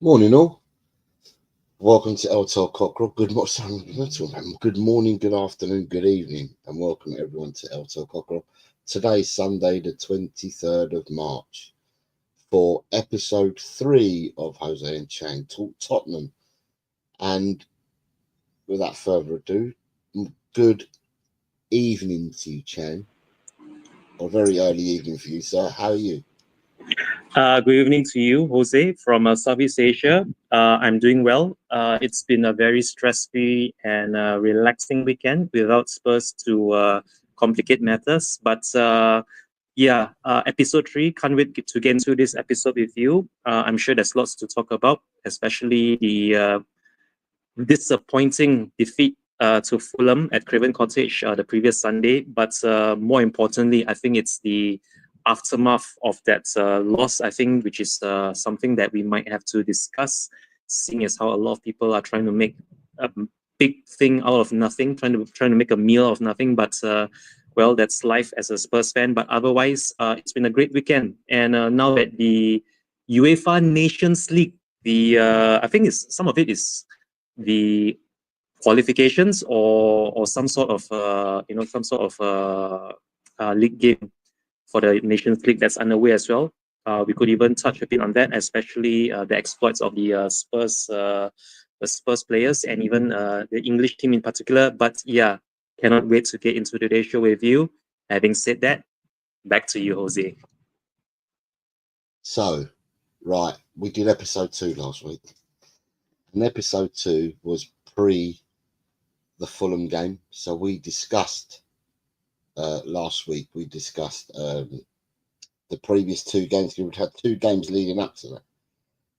Morning all. Welcome to Tel Cockerel. Good morning, good afternoon, good evening, and welcome everyone to Tel Cockerel. Today, Sunday, the 23rd of March, for episode 3 of Jose and Chang Talk Tottenham. And without further ado, good evening to you, Chang, or very early evening for you, sir. How are you? Good evening to you, Jose, from Southeast Asia. I'm doing well. It's been a very stress-free and relaxing weekend without Spurs to complicate matters. But episode 3, can't wait to get into this episode with you. I'm sure there's lots to talk about, especially the disappointing defeat to Fulham at Craven Cottage the previous Sunday. But more importantly, I think it's the aftermath of that loss, I think, which is something that we might have to discuss, seeing as how a lot of people are trying to make a big thing out of nothing, trying to make a meal of nothing. But well, that's life as a Spurs fan. But otherwise, it's been a great weekend. And now that the UEFA Nations League, I think some of it is the qualifications or some sort of league game for the Nations League that's underway as well. We could even touch a bit on that, especially the exploits of the Spurs players and even the English team in particular. But yeah, cannot wait to get into today's show with you. Having said that, back to you, Jose. So, right, we did episode 2 last week. And episode 2 was pre the Fulham game. So we discussed last week, we discussed the previous 2 games. We'd had 2 games leading up to that.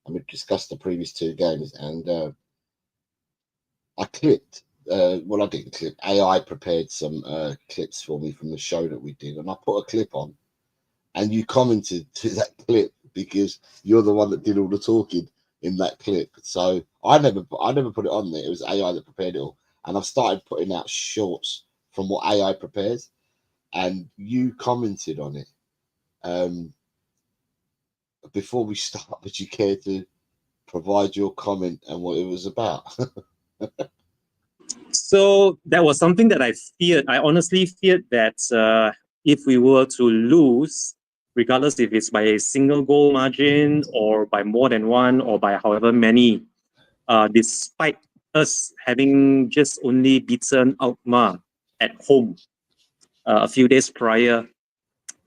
And we discussed the previous 2 games. And I clipped, I didn't clip. AI prepared some clips for me from the show that we did. And I put a clip on. And you commented to that clip because you're the one that did all the talking in that clip. So I never put it on there. It was AI that prepared it all. And I've started putting out shorts from what AI prepares. And you commented on it. Before we start, would you care to provide your comment and what it was about? So that was something that I feared. I honestly feared that if we were to lose, regardless if it's by a single goal margin or by more than one or by however many, despite us having just only beaten Alkmaar at home a few days prior,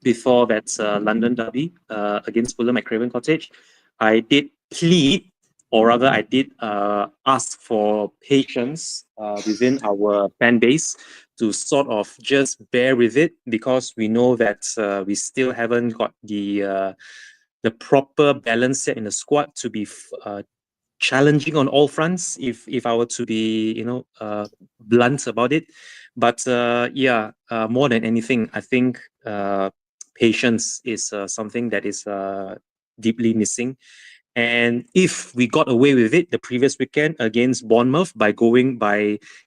before that London derby against Fulham at Craven Cottage, I did plead, or rather I did ask for patience within our fan base to sort of just bear with it, because we know that we still haven't got the proper balance set in the squad to be challenging on all fronts, if I were to be blunt about it. But more than anything, I think patience is something that is deeply missing. And if we got away with it the previous weekend against Bournemouth by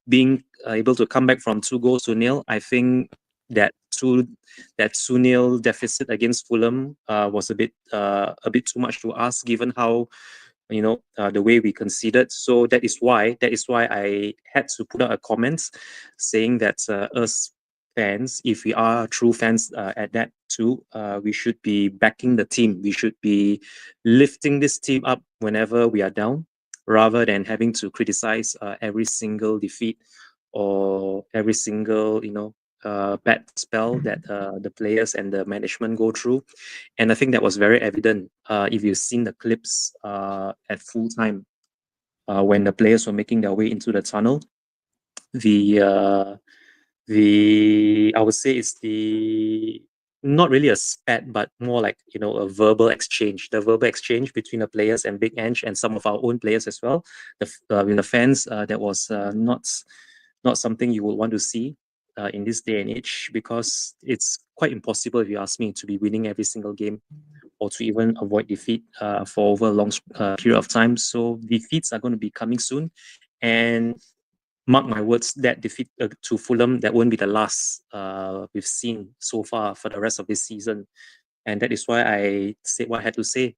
being able to come back from 2-0, I think that 2-0 deficit against Fulham was a bit too much to ask, given how the way we conceded. So that is why I had to put out a comment saying that us fans, if we are true fans at that too, we should be backing the team. We should be lifting this team up whenever we are down, rather than having to criticize every single defeat or every single bad spell that the players and the management go through. And I think that was very evident if you've seen the clips at full time when the players were making their way into the tunnel. I would say it's not really a spat, but more like a verbal exchange. The verbal exchange between the players and Big Ange and some of our own players as well. The fans, that was not something you would want to see in this day and age, because it's quite impossible, if you ask me, to be winning every single game or to even avoid defeat for over a long period of time. So defeats are going to be coming soon, and mark my words, that defeat to Fulham, that won't be the last we've seen so far for the rest of this season. And that is why I said what I had to say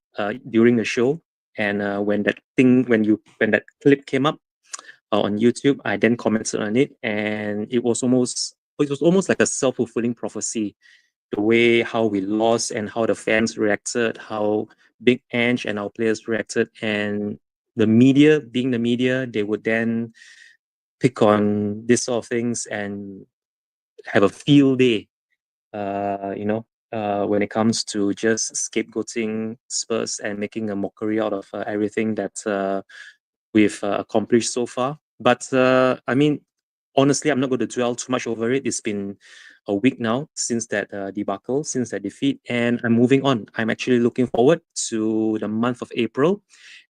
during the show. And when that clip came up on YouTube, I then commented on it, and it was almost like a self-fulfilling prophecy. The way how we lost and how the fans reacted, how Big Ange and our players reacted, and the media, being the media, they would then pick on this sort of things and have a field day, when it comes to just scapegoating Spurs and making a mockery out of everything that we've accomplished so far. But I mean, honestly, I'm not going to dwell too much over it. It's been a week now since that debacle, since that defeat, and I'm moving on. I'm actually looking forward to the month of April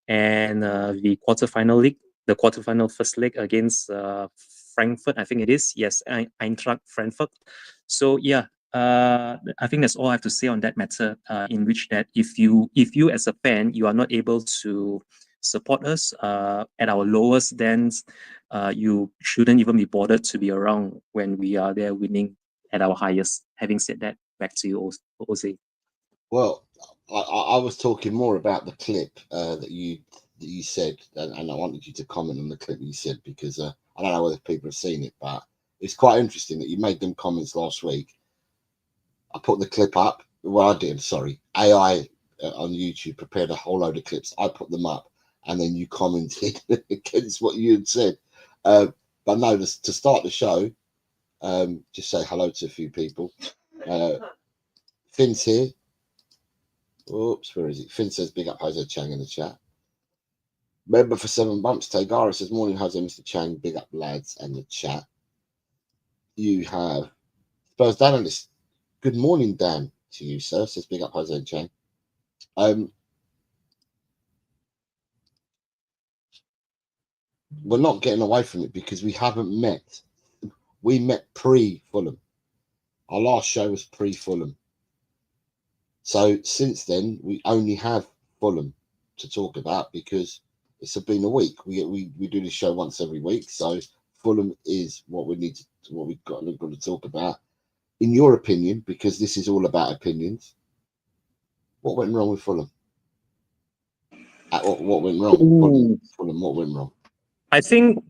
and the quarterfinal first leg against Frankfurt, I think it is. Yes, Eintracht Frankfurt. So yeah, I think that's all I have to say on that matter. In which that if you as a fan you are not able to support us at our lowest, then you shouldn't even be bothered to be around when we are there winning at our highest. Having said that, back to you, Jose. Well, I was talking more about the clip that you said, and I wanted you to comment on the clip you said, because I don't know whether people have seen it, but it's quite interesting that you made them comments last week. I put the clip up. Well, I did. Sorry, AI on YouTube prepared a whole load of clips. I put them up, and then you commented against what you had said. But no, to start the show, just say hello to a few people. Finn's here. Oops, where is it? Finn says, big up Jose Chang in the chat. Member for 7 months. Tagara says, morning, Jose, Mr. Chang. Big up, lads, and the chat. You have Spurs analyst. Good morning, Dan, to you, sir. Says, big up, Jose and Chang. We're not getting away from it because we haven't met. We met pre-Fulham. Our last show was pre-Fulham. So since then, we only have Fulham to talk about because it's been a week. We do this show once every week, so Fulham is what we've got to talk about. In your opinion, because this is all about opinions, what went wrong with Fulham? What went wrong? Fulham, what went wrong? I think,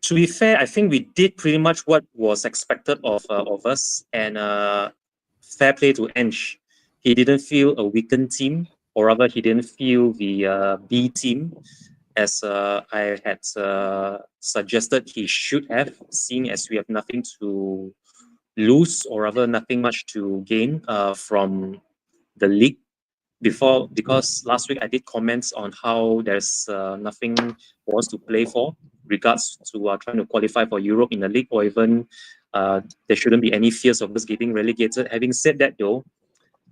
to be fair, I think we did pretty much what was expected of us, and fair play to Ange. He didn't feel a weakened team, or rather, he didn't feel the B team, as I had suggested he should have, seeing as we have nothing to lose, or rather nothing much to gain from the league because last week I did comments on how there's nothing for us to play for, regards to trying to qualify for Europe in the league, or even there shouldn't be any fears of us getting relegated. Having said that, though,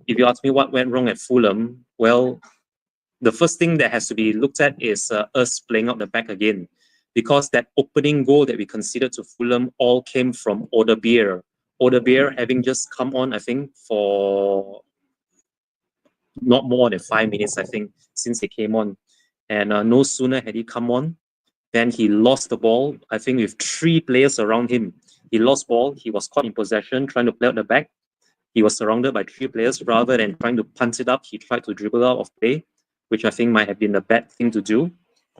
if you ask me what went wrong at Fulham, well, the first thing that has to be looked at is us playing out the back again, because that opening goal that we considered to Fulham all came from Oderbeer. Oderbeer having just come on, I think, for not more than 5 minutes, I think, since he came on. And no sooner had he come on, then he lost the ball, I think, with 3 players around him. He lost ball, he was caught in possession, trying to play out the back. He was surrounded by 3 players. Rather than trying to punt it up, he tried to dribble out of play, which I think might have been a bad thing to do.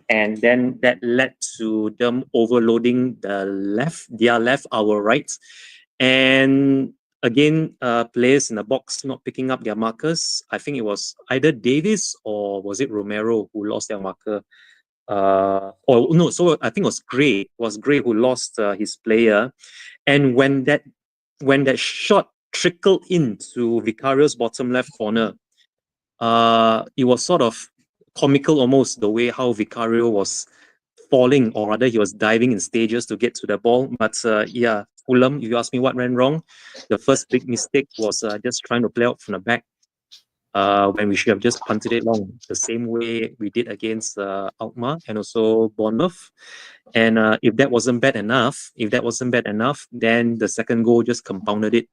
And then that led to them overloading their left, our right. And again, players in the box not picking up their markers. I think it was either Davis or was it Romero who lost their marker. So I think it was Gray. It was Gray who lost his player. And when that shot trickled into Vicario's bottom left corner, it was sort of comical almost, the way how Vicario was falling, or rather he was diving in stages to get to the ball. But yeah, Fulham, if you ask me what went wrong, the first big mistake was just trying to play out from the back when we should have just punted it long, the same way we did against Alkmaar and also Bournemouth. And if that wasn't bad enough, then the second goal just compounded it.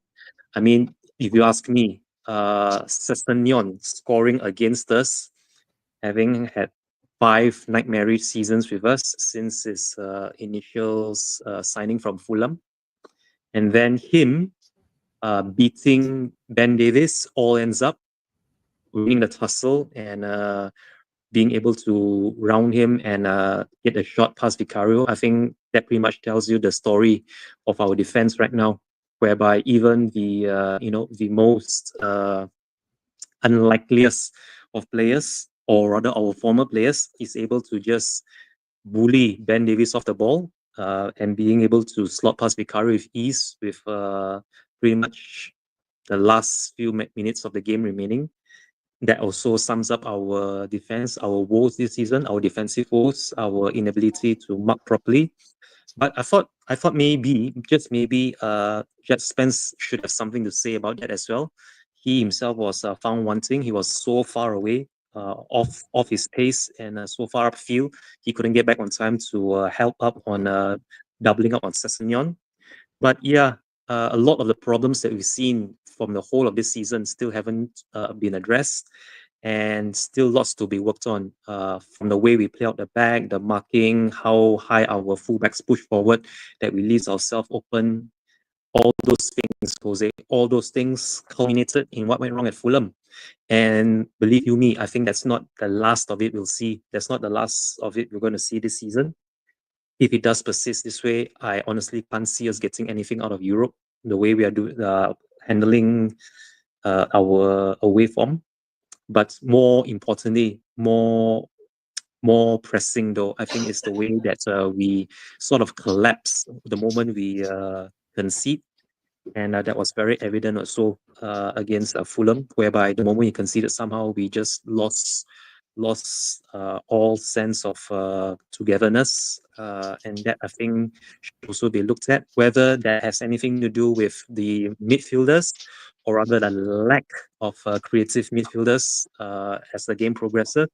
I mean, if you ask me, Sessegnon scoring against us, having had 5 nightmarish seasons with us since his initial signing from Fulham, and then him beating Ben Davis, all ends up winning the tussle and being able to round him and get a shot past Vicario. I think that pretty much tells you the story of our defense right now, whereby even the the most unlikeliest of players, or rather our former players, is able to just bully Ben Davies off the ball and being able to slot past Vicario with ease with pretty much the last few minutes of the game remaining. That also sums up our defense, our woes this season, our defensive woes, our inability to mark properly. But I thought maybe, just maybe, Jet Spence should have something to say about that as well. He himself was found wanting. He was so far away, off his pace, and so far upfield, he couldn't get back on time to help up on doubling up on Sessegnon. But yeah, a lot of the problems that we've seen from the whole of this season still haven't been addressed, and still lots to be worked on, from the way we play out the back, the marking, how high our fullbacks push forward, that we leave ourselves open. All those things, Jose, all those things culminated in what went wrong at Fulham. And believe you me, I think that's not the last of it we'll see. That's not the last of it we're going to see this season. If it does persist this way, I honestly can't see us getting anything out of Europe. The way we are handling our away form, but more importantly, more pressing though, I think, is the way that we sort of collapse the moment we concede. And that was very evident also against Fulham, whereby the moment we conceded, somehow we just lost all sense of togetherness, and that, I think, should also be looked at, whether that has anything to do with the midfielders, or rather the lack of creative midfielders as the game progresses.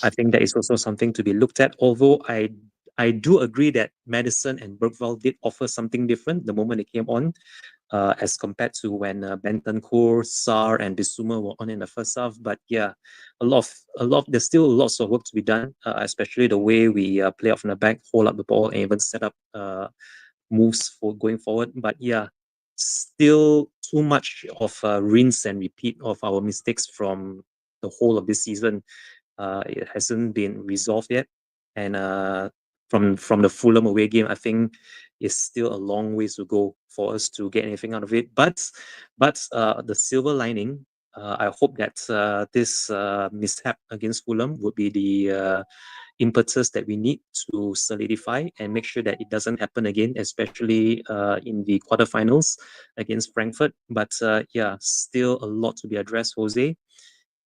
I think that is also something to be looked at, although I do agree that Madison and Bergvall did offer something different the moment they came on, as compared to when Bentancur, Sarr, and Bissouma were on in the first half. But yeah, there's still lots of work to be done, especially the way we play off from the back, hold up the ball, and even set up moves for going forward. But yeah, still too much of rinse and repeat of our mistakes from the whole of this season. It hasn't been resolved yet, and from the Fulham away game, I think it's still a long ways to go for us to get anything out of it. But the silver lining, I hope that this mishap against Fulham would be the impetus that we need to solidify and make sure that it doesn't happen again, especially in the quarterfinals against Frankfurt. But yeah, still a lot to be addressed, Jose.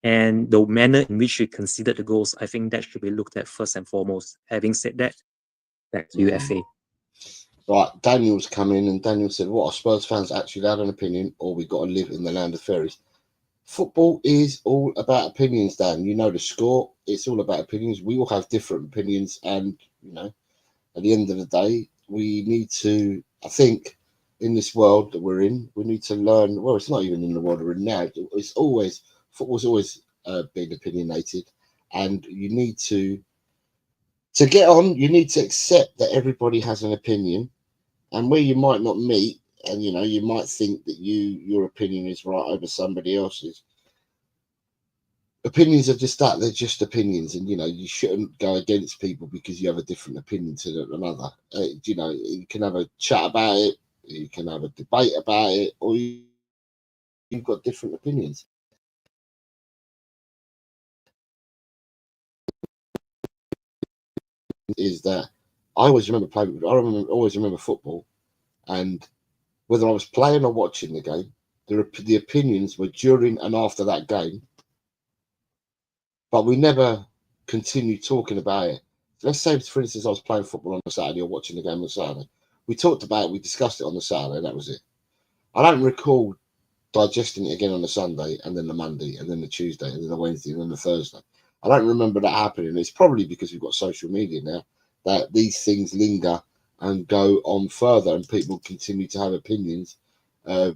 And the manner in which we conceded the goals, I think that should be looked at first and foremost. Having said that, back to you, FA. Right, Daniel's come in, and Daniel said, "What are Spurs fans actually allowed an opinion, or we got to live in the land of fairies?" Football is all about opinions, Dan. You know the score. It's all about opinions. We all have different opinions, and at the end of the day, we need to. I think in this world that we're in, we need to learn. Well, it's not even in the world we're in now. It's always football's always been opinionated, and you need to get on. You need to accept that everybody has an opinion, and where you might not meet, and you might think that your opinion is right over somebody else's. Opinions are just that, they're just opinions, and you shouldn't go against people because you have a different opinion to another. You can have a chat about it, you can have a debate about it, or you've got different opinions. Is that I always remember football, and whether I was playing or watching the game, the opinions were during and after that game, but we never continued talking about it. Let's say, for instance, I was playing football on a Saturday or watching the game on a Saturday. We talked about it, we discussed it on the Saturday, that was it. I don't recall digesting it again on the Sunday, and then the Monday, and then the Tuesday, and then the Wednesday, and then the Thursday. I don't remember that happening. It's probably because we've got social media now that these things linger and go on further, and people continue to have opinions all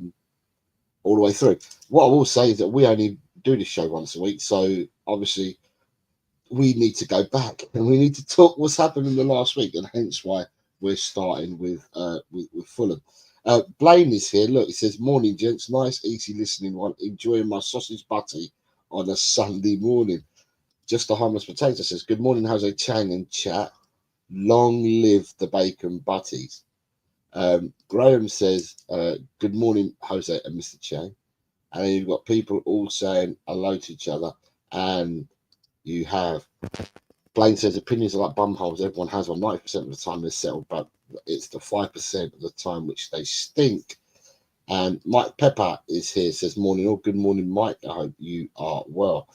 the way through. What I will say is that we only do this show once a week, so obviously we need to go back and we need to talk what's happened in the last week, and hence why we're starting with Fulham. Blaine is here. Look, he says, "Morning, gents. Nice, easy listening one. Enjoying my sausage butty on a Sunday morning." Just a harmless potato says, good morning, Jose, Chang and chat. Long live the bacon butties. Graham says, good morning, Jose and Mr. Chang. And then you've got people all saying hello to each other. And you have, Blaine says, opinions are like bumholes. Everyone has one. 90% of the time they're settled, but it's the 5% of the time which they stink. And Mike Pepper is here, says, morning all. Good morning, Mike. I hope you are well.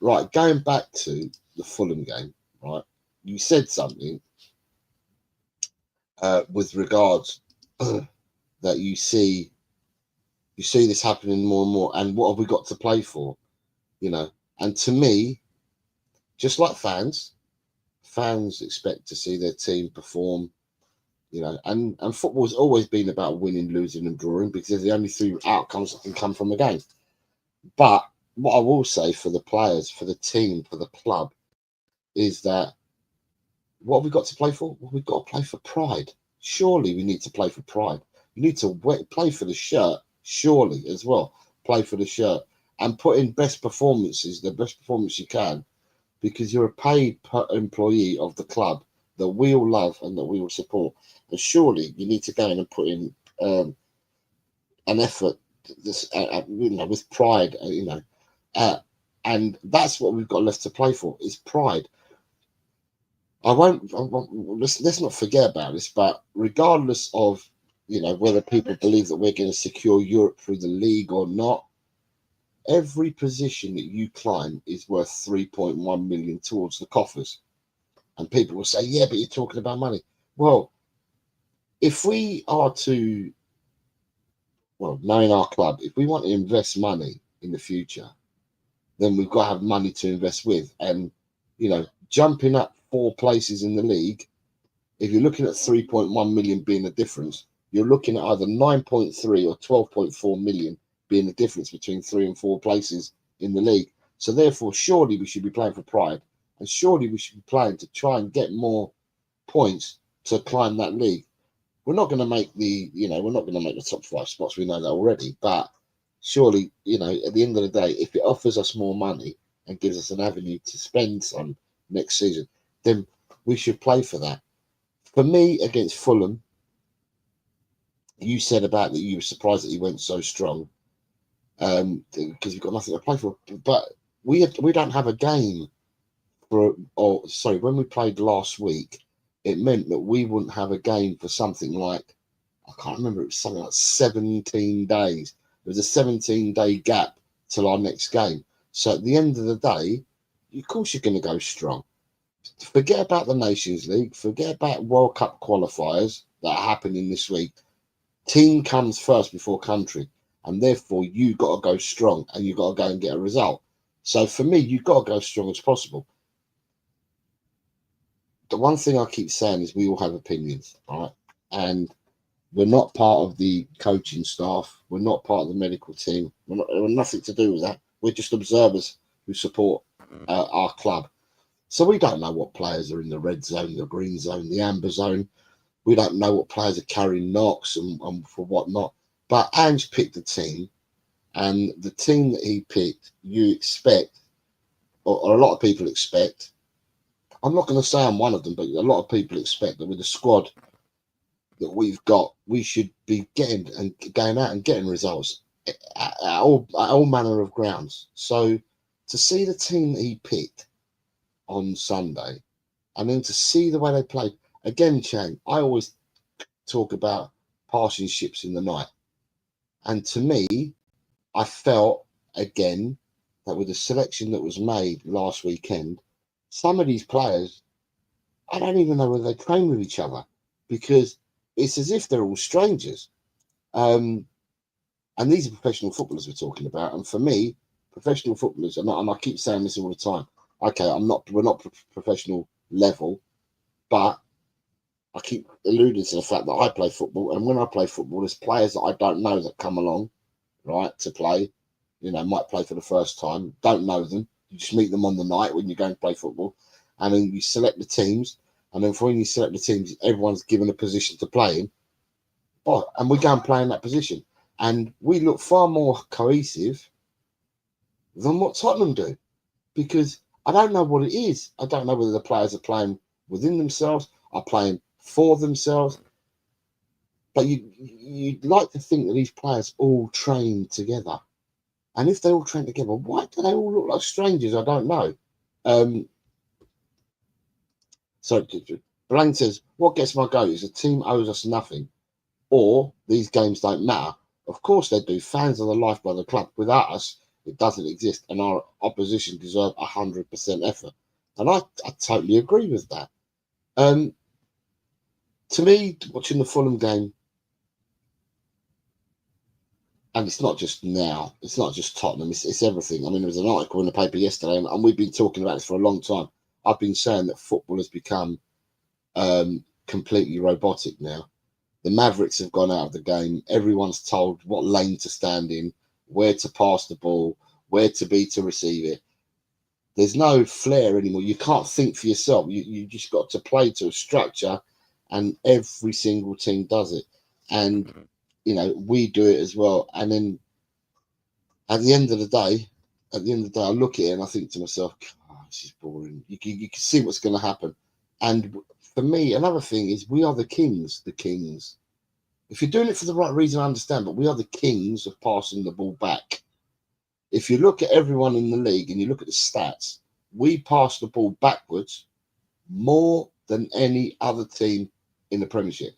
Right, going back to the Fulham game, right? You said something with regards that you see this happening more and more, and what have we got to play for, you know? And to me, just like fans expect to see their team perform, you know, and football's always been about winning, losing, and drawing, because they're the only three outcomes that can come from a game. But what I will say for the players, for the team, for the club, is that what have we got to play for? Well, we've got to play for pride. Surely we need to play for pride. You need to play for the shirt, surely, as well. Play for the shirt and put in best performances, the best performance you can, because you're a paid employee of the club that we all love and that we will support. And surely you need to go in and put in an effort, this, you know, with pride, you know, and that's what we've got left to play for, is pride. Let's not forget about this, but regardless of, you know, whether people believe that we're going to secure Europe through the league or not, every position that you climb is worth 3.1 million towards the coffers. And people will say, yeah, but you're talking about money. Well, if we are to, well, knowing our club, if we want to invest money in the future, then we've got to have money to invest with. And, you know, jumping up 4 places in the league, if you're looking at 3.1 million being the difference, you're looking at either 9.3 or 12.4 million being the difference between 3 and 4 places in the league. So therefore, surely we should be playing for pride, and surely we should be playing to try and get more points to climb that league. We're not going to make the, you know, we're not going to make the top 5 spots. We know that already. But surely, you know, at the end of the day, if it offers us more money and gives us an avenue to spend some next season, then we should play for that. For me, against Fulham, you said about that you were surprised that he went so strong, because you've got nothing to play for. But we don't have a game for, or sorry, when we played last week, it meant that we wouldn't have a game for something like, I can't remember, it was something like 17 days. There was a 17-day gap till our next game. So at the end of the day, of course you're going to go strong. Forget about the Nations League. Forget about World Cup qualifiers that are happening this week. Team comes first before country, and therefore you got to go strong, and you got to go and get a result. So for me, you've got to go as strong as possible. The one thing I keep saying is we all have opinions, right? And we're not part of the coaching staff. We're not part of the medical team. We're nothing to do with that. We're just observers who support our club. So we don't know what players are in the red zone, the green zone, the amber zone. We don't know what players are carrying knocks and for whatnot. But Ange picked a team, and the team that he picked, you expect, or a lot of people expect, I'm not going to say I'm one of them, but a lot of people expect that with the squad that we've got, we should be getting and going out and getting results at all manner of grounds. So to see the team that he picked on Sunday, and then to see the way they played again, Chang, I always talk about passing ships in the night, and to me, I felt again that with the selection that was made last weekend, some of these players, I don't even know whether they train with each other, because it's as if they're all strangers. And these are professional footballers we're talking about. And for me, professional footballers are not, and I keep saying this all the time. Okay, we're not professional level, but I keep alluding to the fact that I play football, and when I play football, there's players that I don't know that come along, right, to play. You know, might play for the first time, don't know them. You just meet them on the night when you go and play football, and then you select the teams, and then for when you select the teams, everyone's given a position to play in. But and we go and play in that position, and we look far more cohesive than what Tottenham do, because I don't know what it is. I don't know whether the players are playing within themselves, are playing for themselves. But you'd like to think that these players all train together. And if they all train together, why do they all look like strangers? I don't know. So Blaine says, what gets my goat is the team owes us nothing, or these games don't matter. Of course they do. Fans are the lifeblood of the club. Without us, it doesn't exist, and our opposition deserve 100% effort. And I totally agree with that. To me, watching the Fulham game, and it's not just now, it's not just Tottenham, it's everything. I mean, there was an article in the paper yesterday, and we've been talking about this for a long time. I've been saying that football has become completely robotic now. The Mavericks have gone out of the game. Everyone's told what lane to stand in, where to pass the ball, where to be to receive it. There's no flair anymore. You can't think for yourself. You just got to play to a structure, and every single team does it. And, you know, we do it as well. And then at the end of the day, I look at it and I think to myself, oh, this is boring. You can see what's going to happen. And for me, another thing is we are the kings. If you're doing it for the right reason, I understand, but we are the kings of passing the ball back. If you look at everyone in the league and you look at the stats, we pass the ball backwards more than any other team in the Premiership.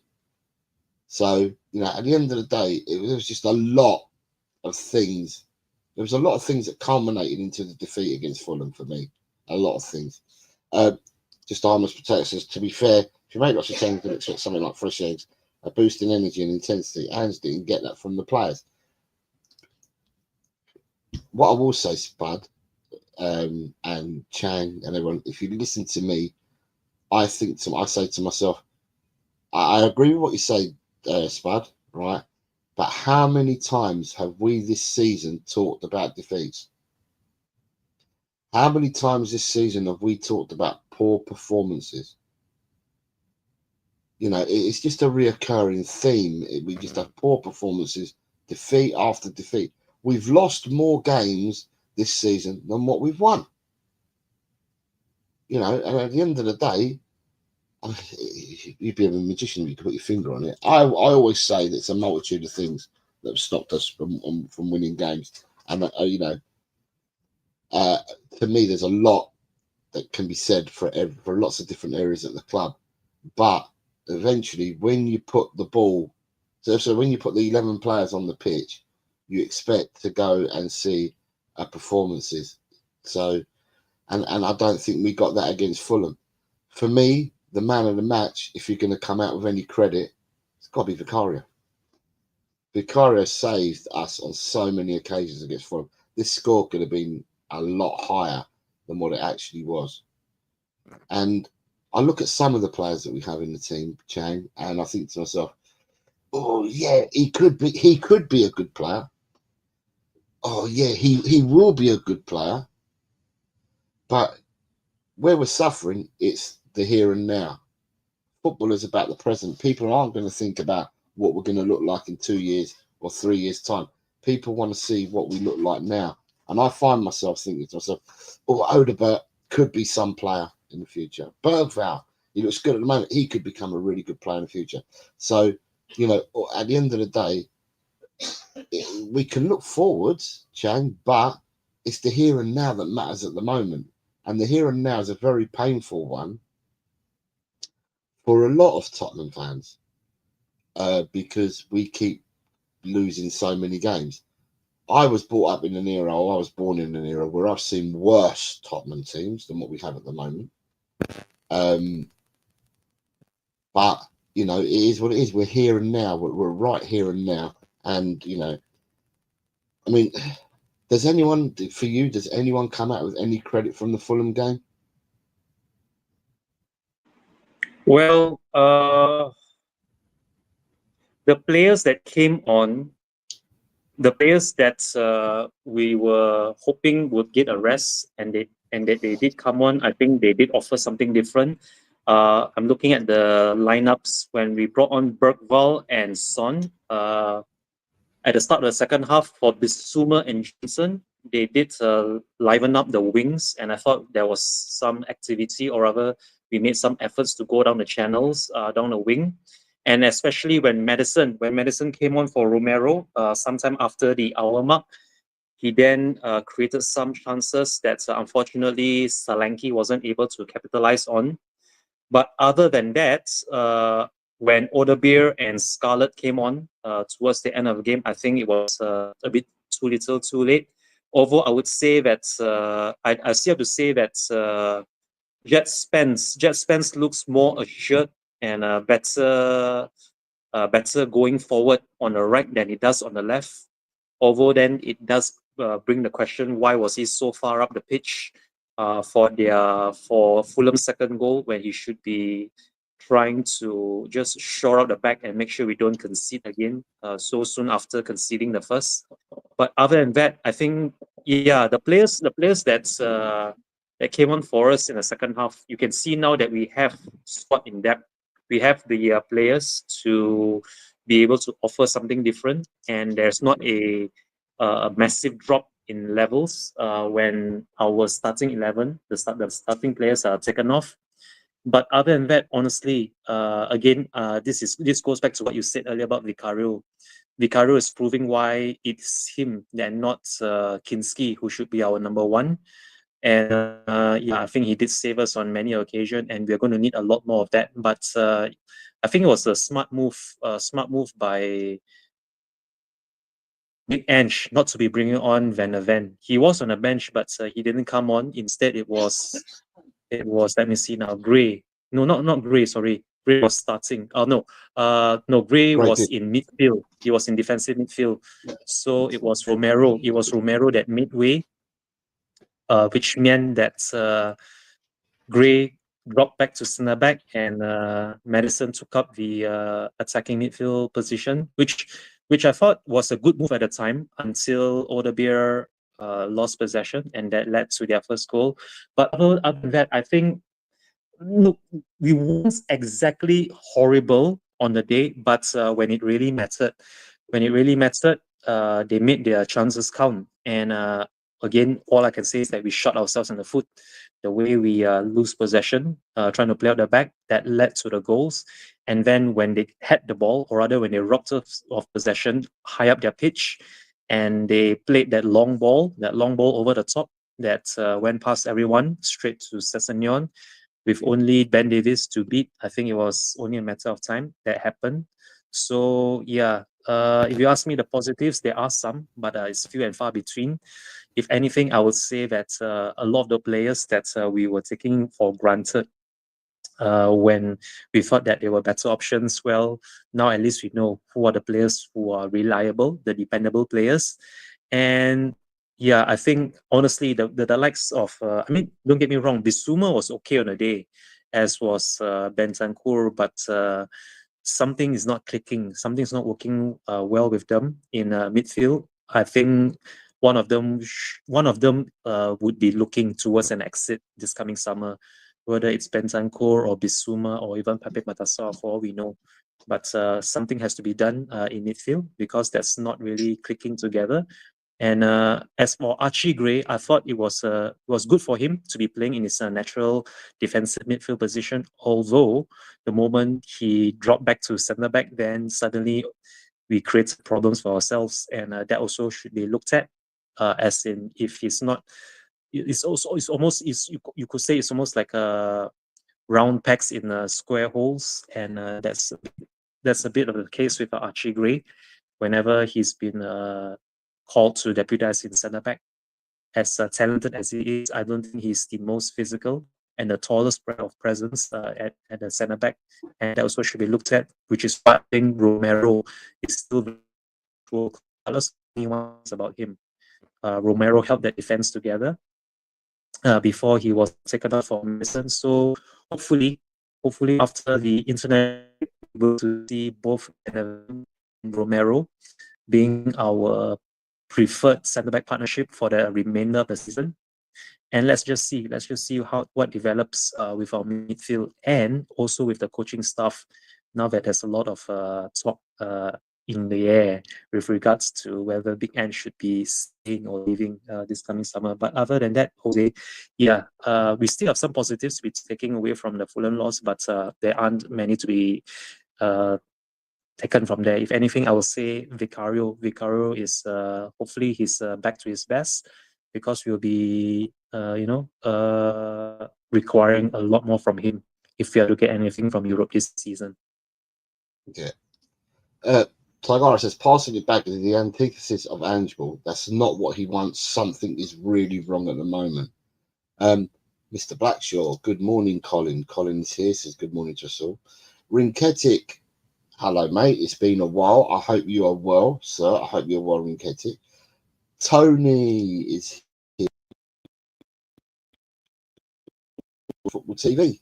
So, you know, at the end of the day, it was just a lot of things. There was a lot of things that culminated into the defeat against Fulham for me. A lot of things. Just Armor's Potato says, to be fair, if you make lots of changes and expect something like fresh eggs, a boost in energy and intensity, and didn't get that from the players. What I will say, Spud, and Chang and everyone, if you listen to me, I say to myself, I agree with what you say, Spud, right? But how many times have we this season talked about defeats? How many times this season have we talked about poor performances? You know, it's just a reoccurring theme. We just have poor performances, defeat after defeat. We've lost more games this season than what we've won. You know, and at the end of the day, you'd be a magician if you could put your finger on it. I always say that it's a multitude of things that have stopped us from winning games. And, you know, to me, there's a lot that can be said for lots of different areas at the club. But eventually, when you put the ball, so when you put the 11 players on the pitch, you expect to go and see performances. So, and I don't think we got that against Fulham. For me, the man of the match, if you're going to come out with any credit, it's got to be Vicario. Vicario saved us on so many occasions against Fulham. This score could have been a lot higher than what it actually was. And I look at some of the players that we have in the team, Chang, and I think to myself, oh yeah, he could be a good player. Oh yeah, he will be a good player. But where we're suffering, it's the here and now. Football is about the present. People aren't going to think about what we're going to look like in 2 years or 3 years' time. People want to see what we look like now. And I find myself thinking to myself, oh, Odebert could be some player in the future. Bergvall, he looks good at the moment. He could become a really good player in the future. So, you know, at the end of the day, we can look forwards, Chang, but it's the here and now that matters at the moment. And the here and now is a very painful one for a lot of Tottenham fans because we keep losing so many games. I was brought up in an era, or I was born in an era where I've seen worse Tottenham teams than what we have at the moment. But, you know, it is what it is. We're here and now. We're right here and now. And, you know, I mean, does anyone come out with any credit from the Fulham game? Well, the players that came on, the players that we were hoping would get a rest, and that they did come on, I think they did offer something different. I'm looking at the lineups when we brought on Bergvall and Son at the start of the second half for Bissouma and Johnson. they did liven up the wings, and I thought there was some activity, or rather, we made some efforts to go down the channels, down the wing, and especially when Madison came on for Romero, sometime after the hour mark, he then created some chances that unfortunately Solanke wasn't able to capitalize on. But other than that, when Odebeer and Scarlett came on towards the end of the game, I think it was a bit too little, too late. Although I would say that I still have to say that Jet Spence looks more assured and better going forward on the right than it does on the left. Although then it does bring the question, why was he so far up the pitch for Fulham's second goal when he should be trying to just shore up the back and make sure we don't concede again so soon after conceding the first. But other than that, I think the players that came on for us in the second half, you can see now that we have squad in depth. We have the players to be able to offer something different, and there's not a massive drop in levels when our starting 11, the starting players are taken off. But other than that, honestly, again, this goes back to what you said earlier about Vicario. Vicario is proving why it's him and not Kinski who should be our number one. And I think he did save us on many occasions, and we're going to need a lot more of that. But I think it was a smart move by Big Ange not to be bringing on Van der Ven. He was on the bench, but he didn't come on. Instead, it was let me see now, Gray. No, not Gray. Sorry, Gray was starting. Oh no, Gray was in midfield. He was in defensive midfield. So it was Romero. It was Romero that midway, which meant that Gray dropped back to centre back, and Madison took up the attacking midfield position, which I thought was a good move at the time until Odebeer lost possession, and that led to their first goal. But other than that, I think look, we weren't exactly horrible on the day, but when it really mattered, they made their chances count. And again, all I can say is that we shot ourselves in the foot. The way we lose possession, trying to play out the back, that led to the goals. And then when they had the ball, or rather when they robbed us of possession high up their pitch, and they played that long ball over the top that went past everyone straight to Sessegnon, with only Ben Davies to beat. I think it was only a matter of time that happened. So if you ask me the positives, there are some, but it's few and far between. If anything, I would say that a lot of the players that we were taking for granted when we thought that there were better options, well, now at least we know who are the players who are reliable, the dependable players. And I think honestly, the likes of, I mean, don't get me wrong, Bissouma was okay on the day, as was Bentancur, but something is not clicking, something's not working well with them in midfield. I think one of them would be looking towards an exit this coming summer, whether it's Bentancur or Bissouma or even Pepe Matassa, for all we know. But something has to be done in midfield, because that's not really clicking together. And as for Archie Gray, I thought it was good for him to be playing in his natural defensive midfield position. Although the moment he dropped back to centre back, then suddenly we create problems for ourselves, and that also should be looked at. As in, if he's not, you could say it's almost like a round pegs in square holes, and that's a bit of the case with Archie Gray. Whenever he's been called to deputize in centre back, as talented as he is, I don't think he's the most physical and the tallest of presence at the centre back, and that also should be looked at. Which is why I think Romero is still regardless of anyone about him. Romero held that defense together before he was taken out for Mason. So hopefully after the internet, we'll be able to see both Romero being our preferred centre-back partnership for the remainder of the season. And let's just see what develops with our midfield, and also with the coaching staff, now that there's a lot of talk in the air with regards to whether Big Ant should be staying or leaving this coming summer. But other than that, Jose, yeah, we still have some positives to be taking away from the Fulham loss, but there aren't many to be taken from there. If anything, I will say Vicario. Vicario is hopefully he's back to his best, because we'll be requiring a lot more from him if we are to get anything from Europe this season. Yeah. Tigara says passing it back is the antithesis of Angeball. That's not what he wants. Something is really wrong at the moment. Mr. Blackshaw, good morning, Colin. Colin's here, says good morning to us all. Rinketic, hello, mate. It's been a while. I hope you are well, sir. I hope you're well, Rinketic. Tony is here. Football TV.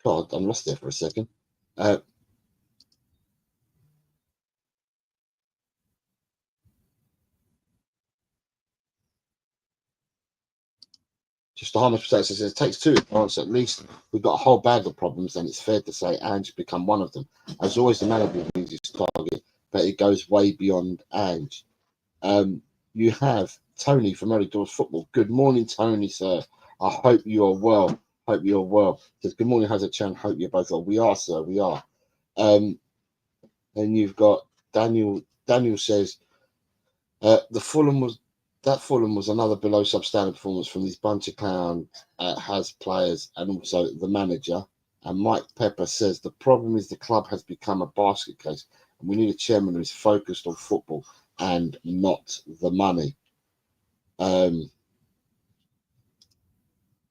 God, I'm lost there for a second. Just a harmless mistake says it takes two to answer. At least we've got a whole bag of problems, and it's fair to say Ange become one of them. As always, the manager needs his target, but it goes way beyond Ange. You have Tony from Early Doors Football. Good morning, Tony, sir. I hope you are well. Hope you're well. Says good morning, Hazard Chang. Hope you're both well. We are, sir. We are. And you've got Daniel. Daniel says Fulham was another below substandard performance from this bunch of clowns, has players, and also the manager. And Mike Pepper says the problem is the club has become a basket case, and we need a chairman who is focused on football and not the money.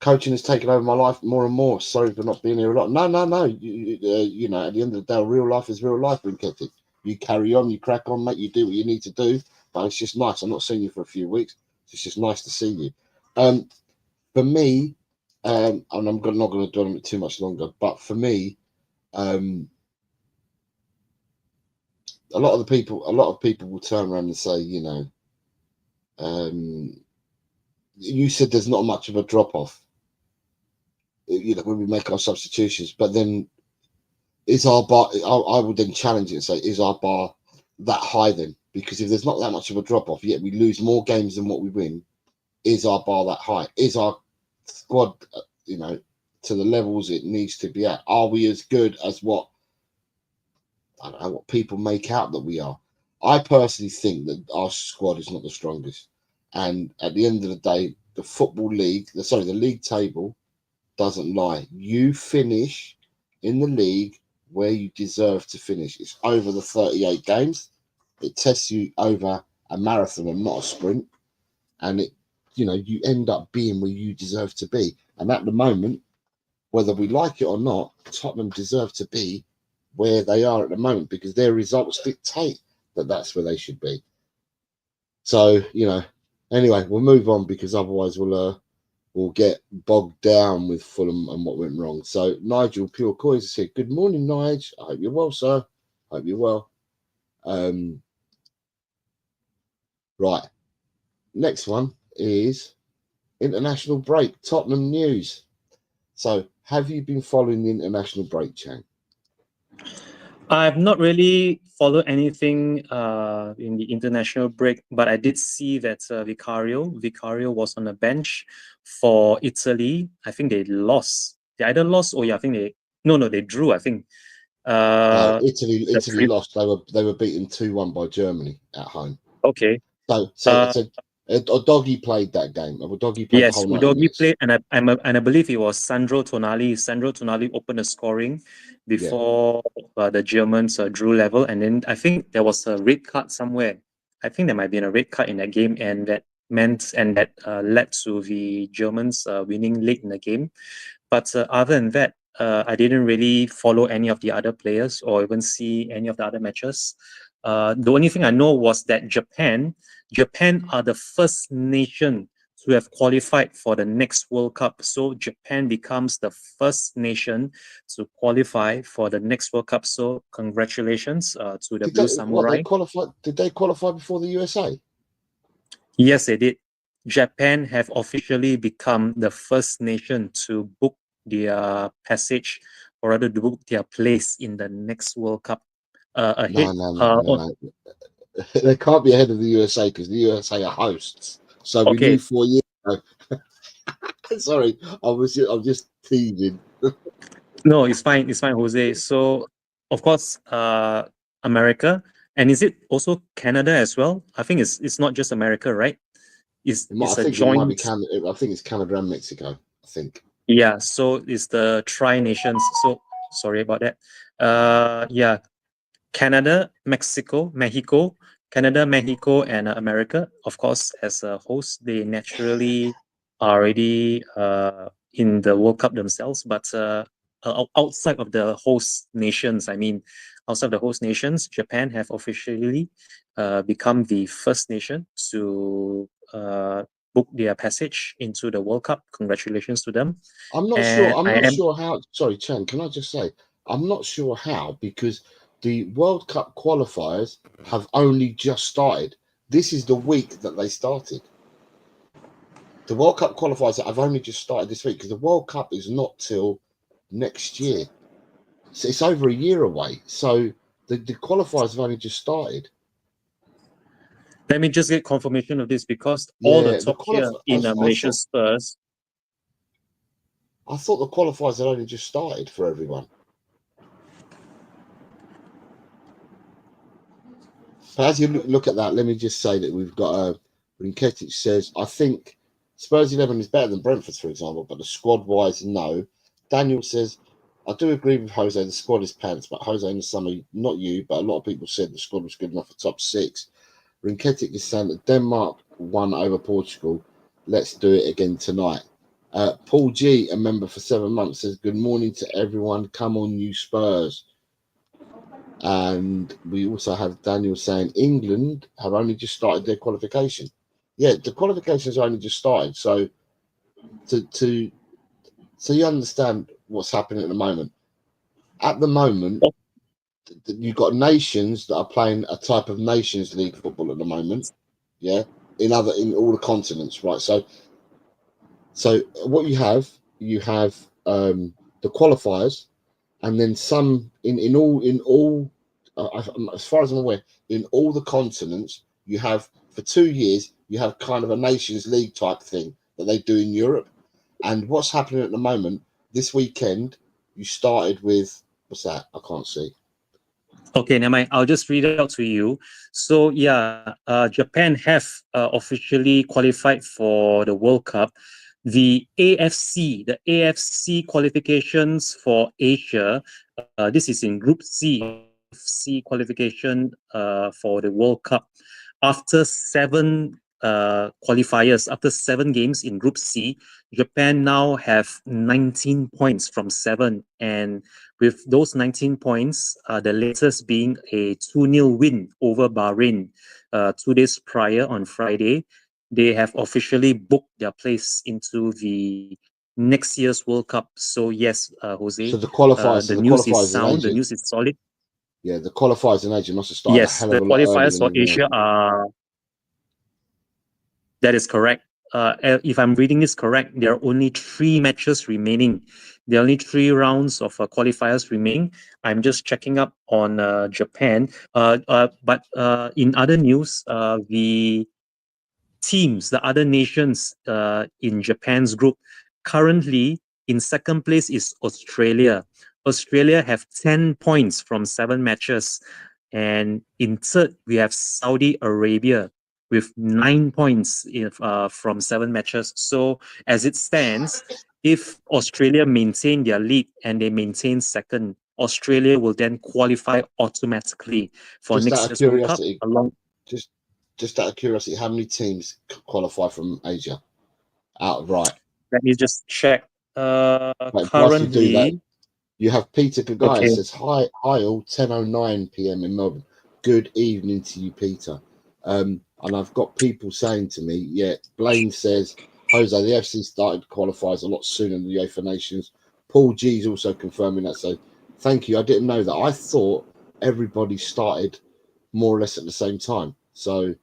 Coaching has taken over my life more and more. Sorry for not being here a lot. No. You know, at the end of the day, real life is real life, Rinketic. You carry on, you crack on, mate. You do what you need to do. But it's just nice. I'm not seeing you for a few weeks. It's just nice to see you. For me, and I'm not going to dwell on it too much longer, but for me, a lot of people will turn around and say, you know, you said there's not much of a drop off, you know, when we make our substitutions, but then is our bar? I would then challenge it and say, is our bar that high then? Because if there's not that much of a drop off, yet we lose more games than what we win, is our bar that high? Is our squad, you know, to the levels it needs to be at? Are we as good as what, I don't know, what people make out that we are? I personally think that our squad is not the strongest, and at the end of the day, the the league table doesn't lie. You finish in the league where you deserve to finish. It's over the 38 games. It tests you over a marathon and not a sprint, and it, you know, you end up being where you deserve to be. And at the moment, whether we like it or not, Tottenham deserve to be where they are at the moment, because their results dictate that that's where they should be. So, you know, anyway, we'll move on, because otherwise we'll get bogged down with Fulham and what went wrong. So Nigel Pure Coins is here. Good morning, Nigel. I hope you're well, sir. Hope you're well. Right. Next one is international break, Tottenham news. So have you been following the international break, Chang? I've not really followed anything in the international break, but I did see that Vicario was on the bench for Italy. I think they lost. They either lost or I think they drew. I think. Italy lost. They were beaten 2-1 by Germany at home. Okay. So Udogie played that game. Udogie played the whole 90 Udogie minutes. played, and I believe it was Sandro Tonali. Sandro Tonali opened the scoring before the Germans drew level, and then I think there was a red card somewhere. I think there might be a red card in that game, and that led to the Germans winning late in the game. But other than that, I didn't really follow any of the other players or even see any of the other matches. The only thing I know was that Japan are the first nation to have qualified for the next World Cup. So Japan becomes the first nation to qualify for the next World Cup. So congratulations to the Blue Samurai. Did they qualify before the USA? Yes, they did. Japan have officially become the first nation to book their passage, or rather to book their place in the next World Cup ahead. No. They can't be ahead of the USA because the USA are hosts. So we knew 4 years ago. Sorry, I'm just teasing. No, it's fine, Jose. So, of course, America, and is it also Canada as well? I think it's not just America, right? It's a joint. I think it's Canada and Mexico. I think. Yeah, so it's the tri-nations. So sorry about that. Yeah, Canada, Mexico, Canada, Mexico, and America. Of course, as a host, they naturally are already in the World Cup themselves. But outside of the host nations, outside the host nations, Japan have officially become the first nation to book their passage into the World Cup. Congratulations to them. I'm not sure how. Sorry, Chang, can I just say, I'm not sure how, because the World Cup qualifiers have only just started. This is the week that they started. The World Cup qualifiers have only just started this week, because the World Cup is not till next year. So it's over a year away. So the qualifiers have only just started. Let me just get confirmation of this, because all the top tier in Malaysian Spurs. I thought the qualifiers had only just started for everyone. But as you look at that, let me just say that we've got Rinketic says, I think Spurs 11 is better than Brentford's, for example, but the squad-wise, no. Daniel says, I do agree with Jose, the squad is pants, but Jose in the summer, not you, but a lot of people said the squad was good enough for top 6. Rinketic is saying that Denmark won over Portugal. Let's do it again tonight. Paul G, a member for 7 months, says, good morning to everyone. Come on, you Spurs. And we also have Daniel saying England have only just started their qualification. Yeah, the qualifications have only just started. So so you understand what's happening at the moment. At the moment, you've got nations that are playing a type of Nations League football at the moment. Yeah, in all the continents, right? So what you have the qualifiers, and then some in all. As far as I'm aware, in all the continents, you have, for 2 years, you have kind of a Nations League type thing that they do in Europe. And what's happening at the moment, this weekend, you started with, what's that? I can't see. Okay, never mind. I'll just read it out to you. So yeah, Japan have officially qualified for the World Cup. The AFC qualifications for Asia, this is in Group C qualification for the World Cup. After 7 qualifiers, after 7 games in Group C, Japan now have 19 points from 7, and with those 19 points, the latest being a 2-0 win over Bahrain 2 days prior on Friday, they have officially booked their place into the next year's World Cup. So yes, Jose, So the qualifiers, the news is sound, the news is solid. Yeah, the qualifiers in Asia must have started a hell of a lot earlier. Yes, the qualifiers for Asia are... That is correct. If I'm reading this correct, there are only 3 matches remaining. There are only 3 rounds of qualifiers remaining. I'm just checking up on Japan. But in other news, the teams, the other nations in Japan's group, currently in second place is Australia. Australia have 10 points from 7 matches. And in third, we have Saudi Arabia with 9 points from 7 matches. So as it stands, if Australia maintain their lead and they maintain second, Australia will then qualify automatically for next year's World Cup. Just out of curiosity, how many teams qualify from Asia outright? Let me just check. Currently, you have Peter Gagaya says, hi all, 10:09 p.m. in Melbourne. Good evening to you, Peter. And I've got people saying to me, yeah, Blaine says, Jose, the FC started qualifiers a lot sooner than the UEFA Nations. Paul G is also confirming that. So thank you. I didn't know that. I thought everybody started more or less at the same time. So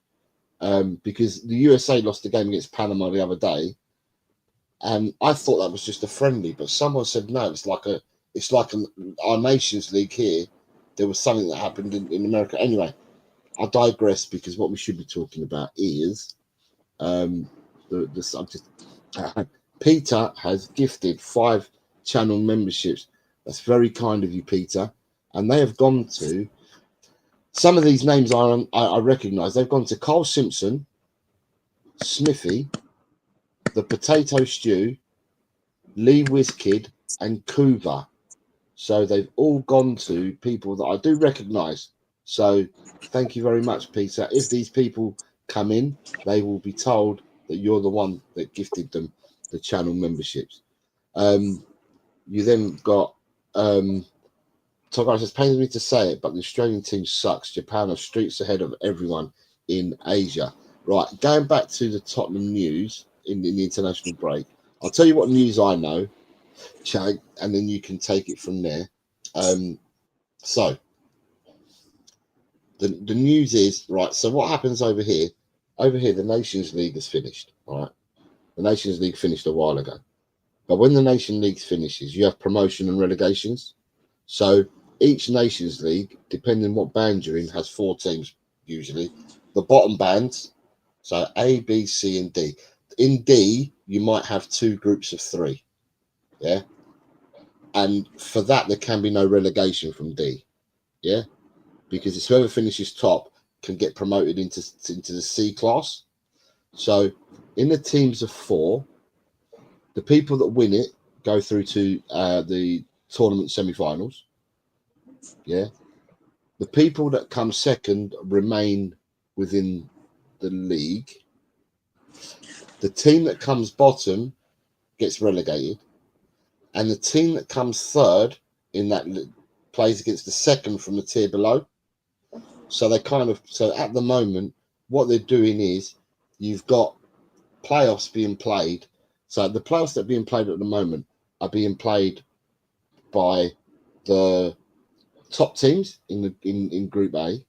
because the USA lost the game against Panama the other day, And I thought that was just a friendly, but someone said no, it's like our Nations League here. There was something that happened in America. Anyway, I digress, because what we should be talking about is the subject. Peter has gifted 5 channel memberships. That's very kind of you, Peter. And they have gone to, some of these names I recognise. They've gone to Carl Simpson, Smithy, The Potato Stew, Lee Wizkid, and Kuva. So they've all gone to people that I do recognise. So thank you very much, Peter. If these people come in, they will be told that you're the one that gifted them the channel memberships. You then got Togar says, pains me to say it, but the Australian team sucks. Japan are streets ahead of everyone in Asia. Right, going back to the Tottenham news in the international break, I'll tell you what news I know, Chang, and then you can take it from there. So the news is, right, so what happens over here? Over here, the Nations League has finished, right? The Nations League finished a while ago. But when the Nations League finishes, you have promotion and relegations. So each Nations League, depending on what band you're in, has 4 teams usually. The bottom bands, so A, B, C, and D. In D, you might have 2 groups of 3. Yeah. And for that, there can be no relegation from D. Yeah. Because it's whoever finishes top can get promoted into the C class. So in the teams of 4, the people that win it go through to the tournament semi-finals. Yeah. The people that come second remain within the league. The team that comes bottom gets relegated. And the team that comes third in that plays against the second from the tier below. So they so at the moment, what they're doing is you've got playoffs being played. So the playoffs that are being played at the moment are being played by the top teams in Group A,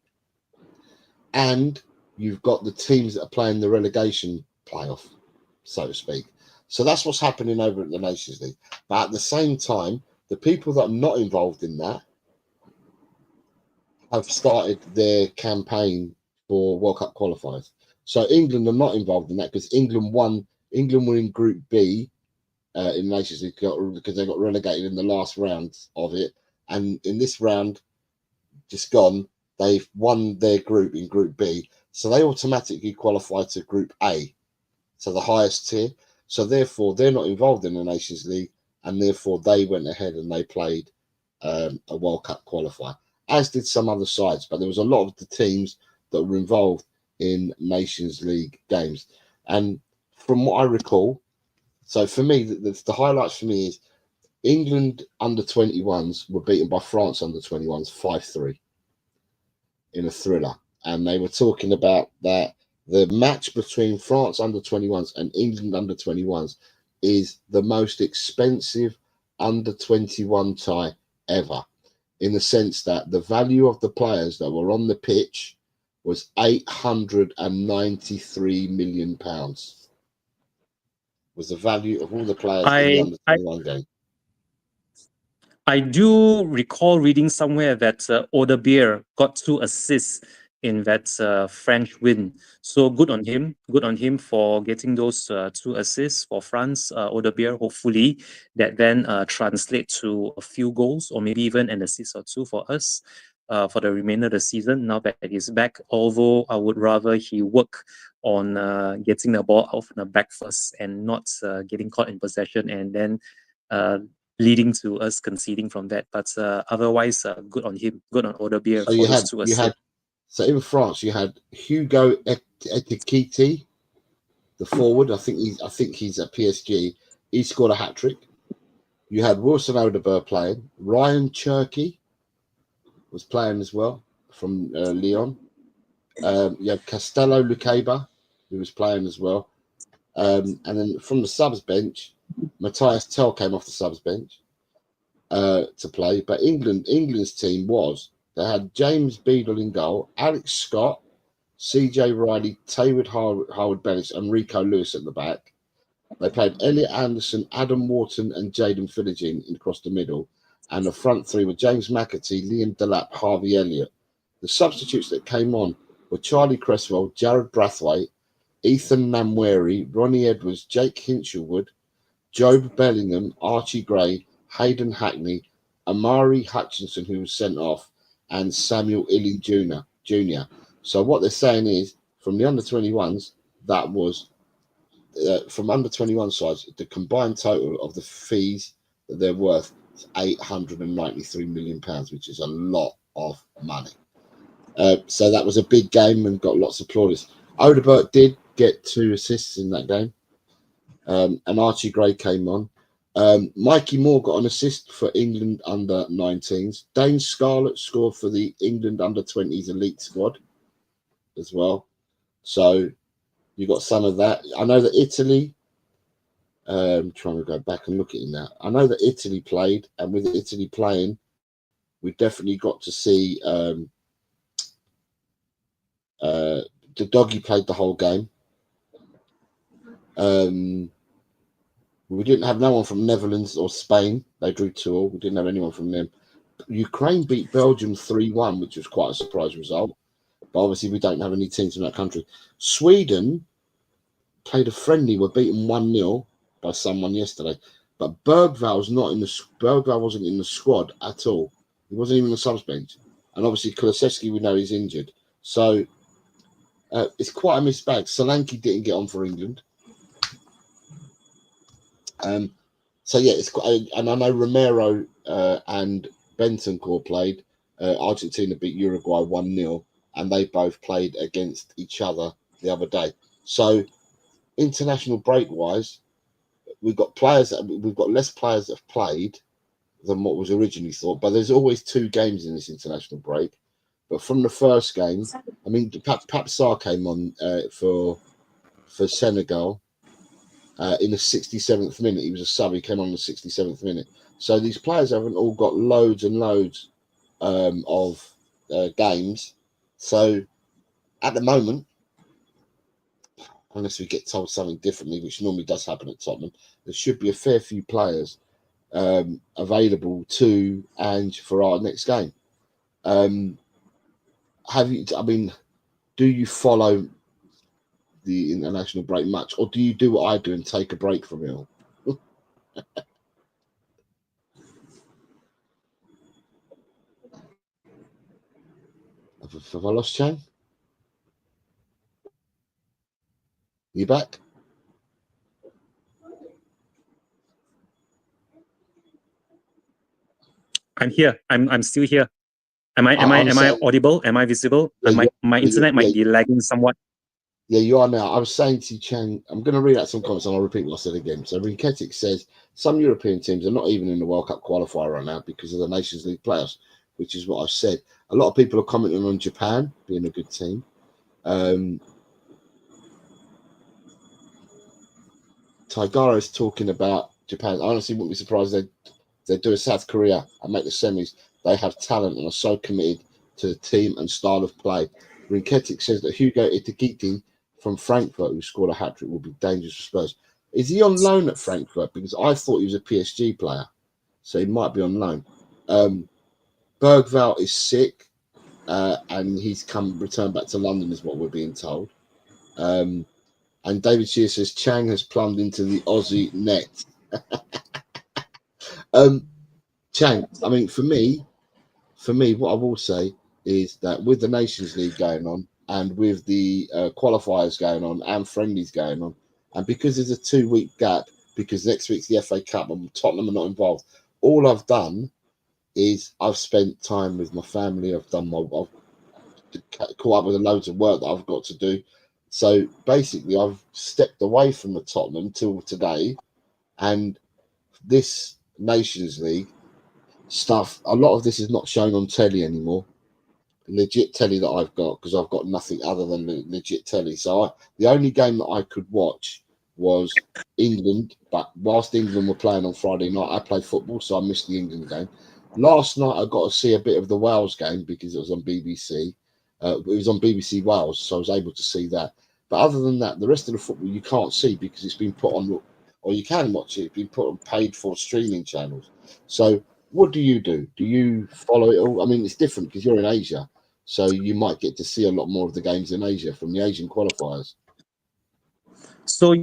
and you've got the teams that are playing the relegation playoff, so to speak. So that's what's happening over at the Nations League. But at the same time, the people that are not involved in that have started their campaign for World Cup qualifiers. So England are not involved in that because England were in Group B in Nations League because they got relegated in the last round of it. And in this round, just gone, they've won their group in Group B. So they automatically qualify to Group A, so the highest tier. So therefore, they're not involved in the Nations League, and therefore they went ahead and they played a World Cup qualifier, as did some other sides. But there was a lot of the teams that were involved in Nations League games. And from what I recall, so for me, the highlights for me is England under-21s were beaten by France under-21s 5-3 in a thriller. And they were talking about that the match between France under-21s and England under-21s is the most expensive under-21 tie ever, in the sense that the value of the players that were on the pitch was £893 million. Was the value of all the players in the under-21 game. I do recall reading somewhere that Odebeer got 2 assists in that French win. So good on him. Good on him for getting those 2 assists for France. Odebeer, hopefully that then translate to a few goals or maybe even an assist or 2 for us for the remainder of the season. Now that he's back, although I would rather he work on getting the ball out from the back first and not getting caught in possession and then leading to us conceding from that. But otherwise, good on him. Good on Odebeer So for those 2 assists. So in France, you had Hugo Ekitike, the forward. I think he's at PSG. He scored a hat trick. You had Wilson Odebeer playing. Ryan Cherky was playing as well from Lyon. You had Castello Lucaba, who was playing as well. And then from the subs bench, Matthias Tell came off the subs bench to play. But England's team they had James Beadle in goal, Alex Scott, CJ Riley, Tayward Howard Bellis, and Rico Lewis at the back. They played Elliot Anderson, Adam Wharton, and Jaden Philogene across the middle. And the front three were James McAtee, Liam Delap, Harvey Elliott. The substitutes that came on were Charlie Cresswell, Jared Brathwaite, Ethan Namweri, Ronnie Edwards, Jake Hinchelwood, Job Bellingham, Archie Gray, Hayden Hackney, Amari Hutchinson, who was sent off, and Samuel Illy Jr. So what they're saying is, from the under-21s, that was, from under-21 sides, the combined total of the fees that they're worth is £893 million, which is a lot of money. So that was a big game and got lots of applauders. Odebert did get 2 assists in that game, and Archie Gray came on. Mikey Moore got an assist for England under-19s. Dane Scarlett scored for the England under-20s elite squad as well. So you got some of that. I know that Italy, I'm trying to go back and look at it now. I know that Italy played, and with Italy playing, we definitely got to see the doggy played the whole game. We didn't have no one from Netherlands or Spain. They drew 2-2. We didn't have anyone from them. Ukraine beat Belgium 3-1, which was quite a surprise result. But obviously, we don't have any teams from that country. Sweden played a friendly. Were beaten 1-0 by someone yesterday. But Bergvall wasn't in the squad at all. He wasn't even on the subs bench. And obviously, Kulusevski, we know he's injured. So it's quite a mixed bag. Solanke didn't get on for England. So yeah, it's quite, and I know Romero and Bentancur played. Argentina beat Uruguay 1-0, and they both played against each other the other day. So international break wise, we've got less players that have played than what was originally thought. But there's always 2 games in this international break. But from the first game, I mean, Pap Sarr came on for Senegal. In the 67th minute, he was a sub. He came on the 67th minute. So these players haven't all got loads and loads of games. So at the moment, unless we get told something differently, which normally does happen at Tottenham, there should be a fair few players available to Ange for our next game. Do you follow the international break much, or do you do what I do and take a break from it all? Have I lost Chang? You back? I'm here. I'm still here. Am I audible? Am I visible? Yeah, my internet might be lagging somewhat. Yeah, you are now. I was saying to you, Chang, I'm going to read out some comments and I'll repeat what I said again. So Rinketic says, some European teams are not even in the World Cup qualifier right now because of the Nations League playoffs, which is what I've said. A lot of people are commenting on Japan being a good team. Taigara is talking about Japan. I honestly wouldn't be surprised they'd do a South Korea and make the semis. They have talent and are so committed to the team and style of play. Rinketic says that Hugo Itakiti from Frankfurt, who scored a hat-trick, will be dangerous for Spurs. Is he on loan at Frankfurt? Because I thought he was a PSG player, so he might be on loan. Bergvall is sick, and he's returned back to London, is what we're being told. And David Shear says Chang has plumbed into the Aussie net. Chang, I mean, for me, what I will say is that with the Nations League going on and with the qualifiers going on and friendlies going on, and because there's a 2-week gap, because next week's the FA Cup and Tottenham are not involved, all I've done is I've spent time with my family. I've caught up with loads of work that I've got to do. So basically, I've stepped away from the Tottenham till today, and this Nations League stuff, a lot of this is not shown on telly anymore. Legit telly that I've got, because I've got nothing other than legit telly. So the only game that I could watch was England, but whilst England were playing on Friday night, I played football, so I missed the England game. Last night I got to see a bit of the Wales game because it was on BBC. It was on BBC Wales, so I was able to see that. But other than that, the rest of the football you can't see because it's been put on or you can watch it if you put on paid for streaming channels. So what do? Do you follow it all? I mean, it's different because you're in Asia, so you might get to see a lot more of the games in Asia from the Asian qualifiers. So,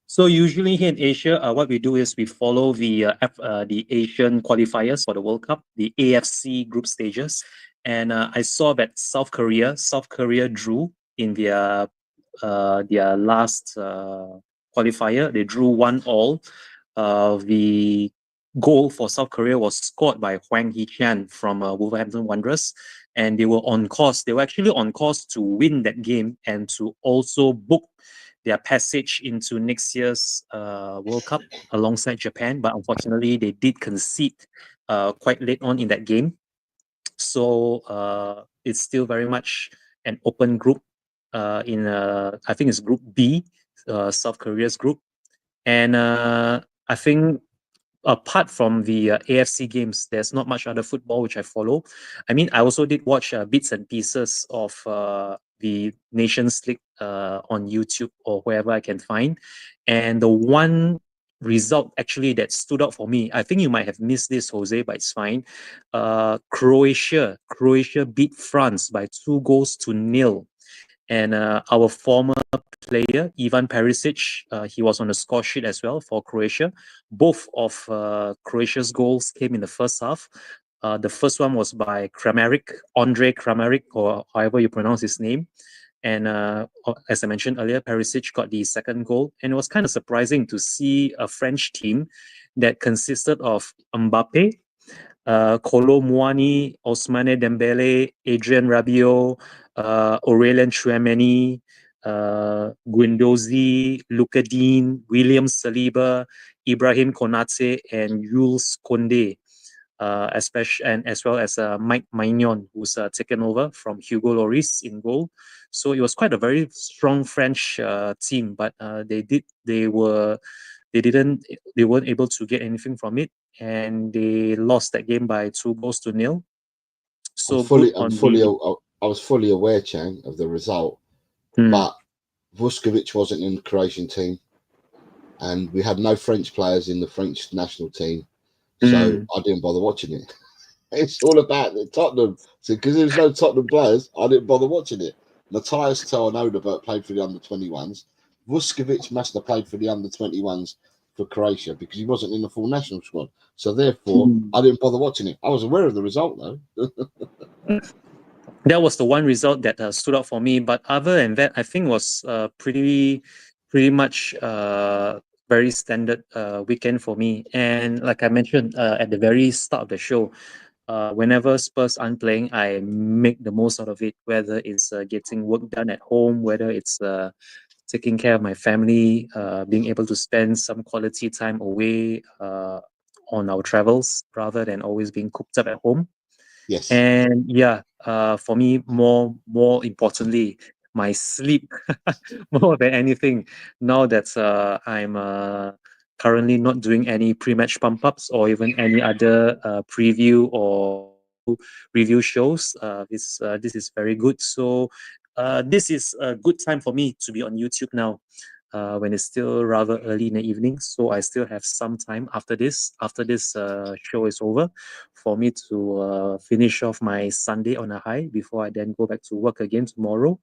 so usually here in Asia, what we do is we follow the Asian qualifiers for the World Cup, the AFC group stages, and I saw that South Korea drew in their last qualifier. They drew 1-1. The goal for South Korea was scored by hwan-yeonghabnida from Wolverhampton Wanderers, and they were on course. They were actually on course to win that game and to also book their passage into next year's World Cup alongside Japan. But unfortunately, they did concede quite late on in that game. So it's still very much an open group in, I think it's Group B, South Korea's group. And I think apart from the AFC games, there's not much other football which I follow. I mean, I also did watch bits and pieces of the Nations League on YouTube or wherever I can find. And the one result actually that stood out for me, I think you might have missed this, Jose, but it's fine. Croatia beat France by 2-0. And our former player, Ivan Perisic, he was on the score sheet as well for Croatia. Both of Croatia's goals came in the first half. The first one was by Andre Kramaric, or however you pronounce his name. And as I mentioned earlier, Perisic got the second goal. And it was kind of surprising to see a French team that consisted of Mbappe, Kolo Muani, Ousmane Dembele, Adrien Rabiot, Aurélien Tchouameni, Guendouzi, Luka Dean, William Saliba, Ibrahim Konate, and Jules Koundé, as well as Mike Maignan, who's taken over from Hugo Lloris in goal. So it was quite a very strong French team, but they weren't able to get anything from it, and they lost that game by 2-0. So I was fully aware, Chang, of the result, but Vuskovic wasn't in the Croatian team, and we had no French players in the French national team, so I didn't bother watching it. It's all about the Tottenham. So because there's no Tottenham players, I didn't bother watching it. Matthias Tel'Onodabert played for the under-21s. Vuskovic must have played for the under-21s for Croatia because he wasn't in the full national squad. So therefore, I didn't bother watching it. I was aware of the result though. That was the one result that stood out for me. But other than that, I think was pretty much very standard weekend for me. And like I mentioned at the very start of the show, whenever Spurs aren't playing, I make the most out of it, whether it's getting work done at home, whether it's taking care of my family, being able to spend some quality time away on our travels rather than always being cooped up at home. Yes. And yeah, for me, more importantly, my sleep more than anything. Now that I'm currently not doing any pre-match pump-ups or even any other preview or review shows, this is very good. So this is a good time for me to be on YouTube now. When it's still rather early in the evening, so I still have some time after this show is over for me to finish off my Sunday on a high before I then go back to work again tomorrow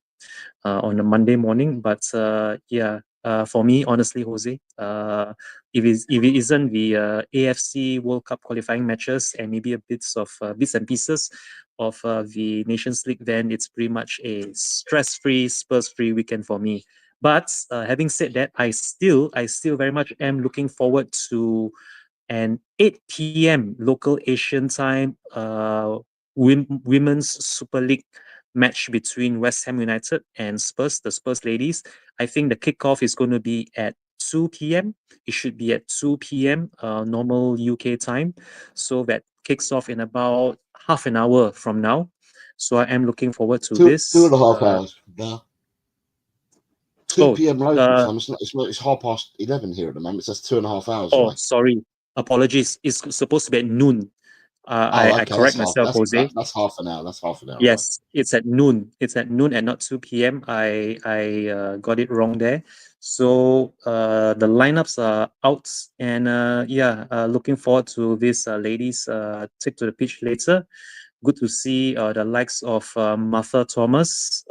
on a Monday morning. But for me, honestly, Jose, if it isn't the AFC World Cup qualifying matches and maybe a bits and pieces of the Nations League, then it's pretty much a stress-free, Spurs-free weekend for me. But having said that, I still very much am looking forward to an 8 p.m. local Asian time women's Super League match between West Ham United and Spurs, the Spurs ladies. I think the kickoff is going to be at 2 p.m. It should be at 2 p.m. Normal UK time. So that kicks off in about half an hour from now. So I am looking forward to this. 2.5 hours. No. 2 p.m. local time. It's 11:30 here at the moment. So that's 2.5 hours away. Sorry. Apologies. It's supposed to be at noon. Oh, I okay. That's correct myself, Jose. that's half an hour. That's half an hour. Yes, it's at noon. It's at noon and not 2 p.m. I got it wrong there. So the lineups are out, and looking forward to this ladies take to the pitch later. Good to see the likes of Martha Thomas,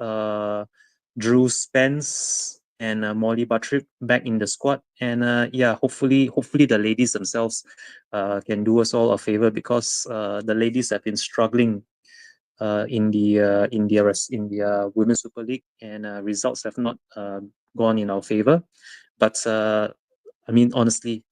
Drew Spence, and Molly Buttrick back in the squad. And hopefully the ladies themselves can do us all a favor, because the ladies have been struggling in the Women's Super League, and results have not gone in our favor. But I mean, honestly,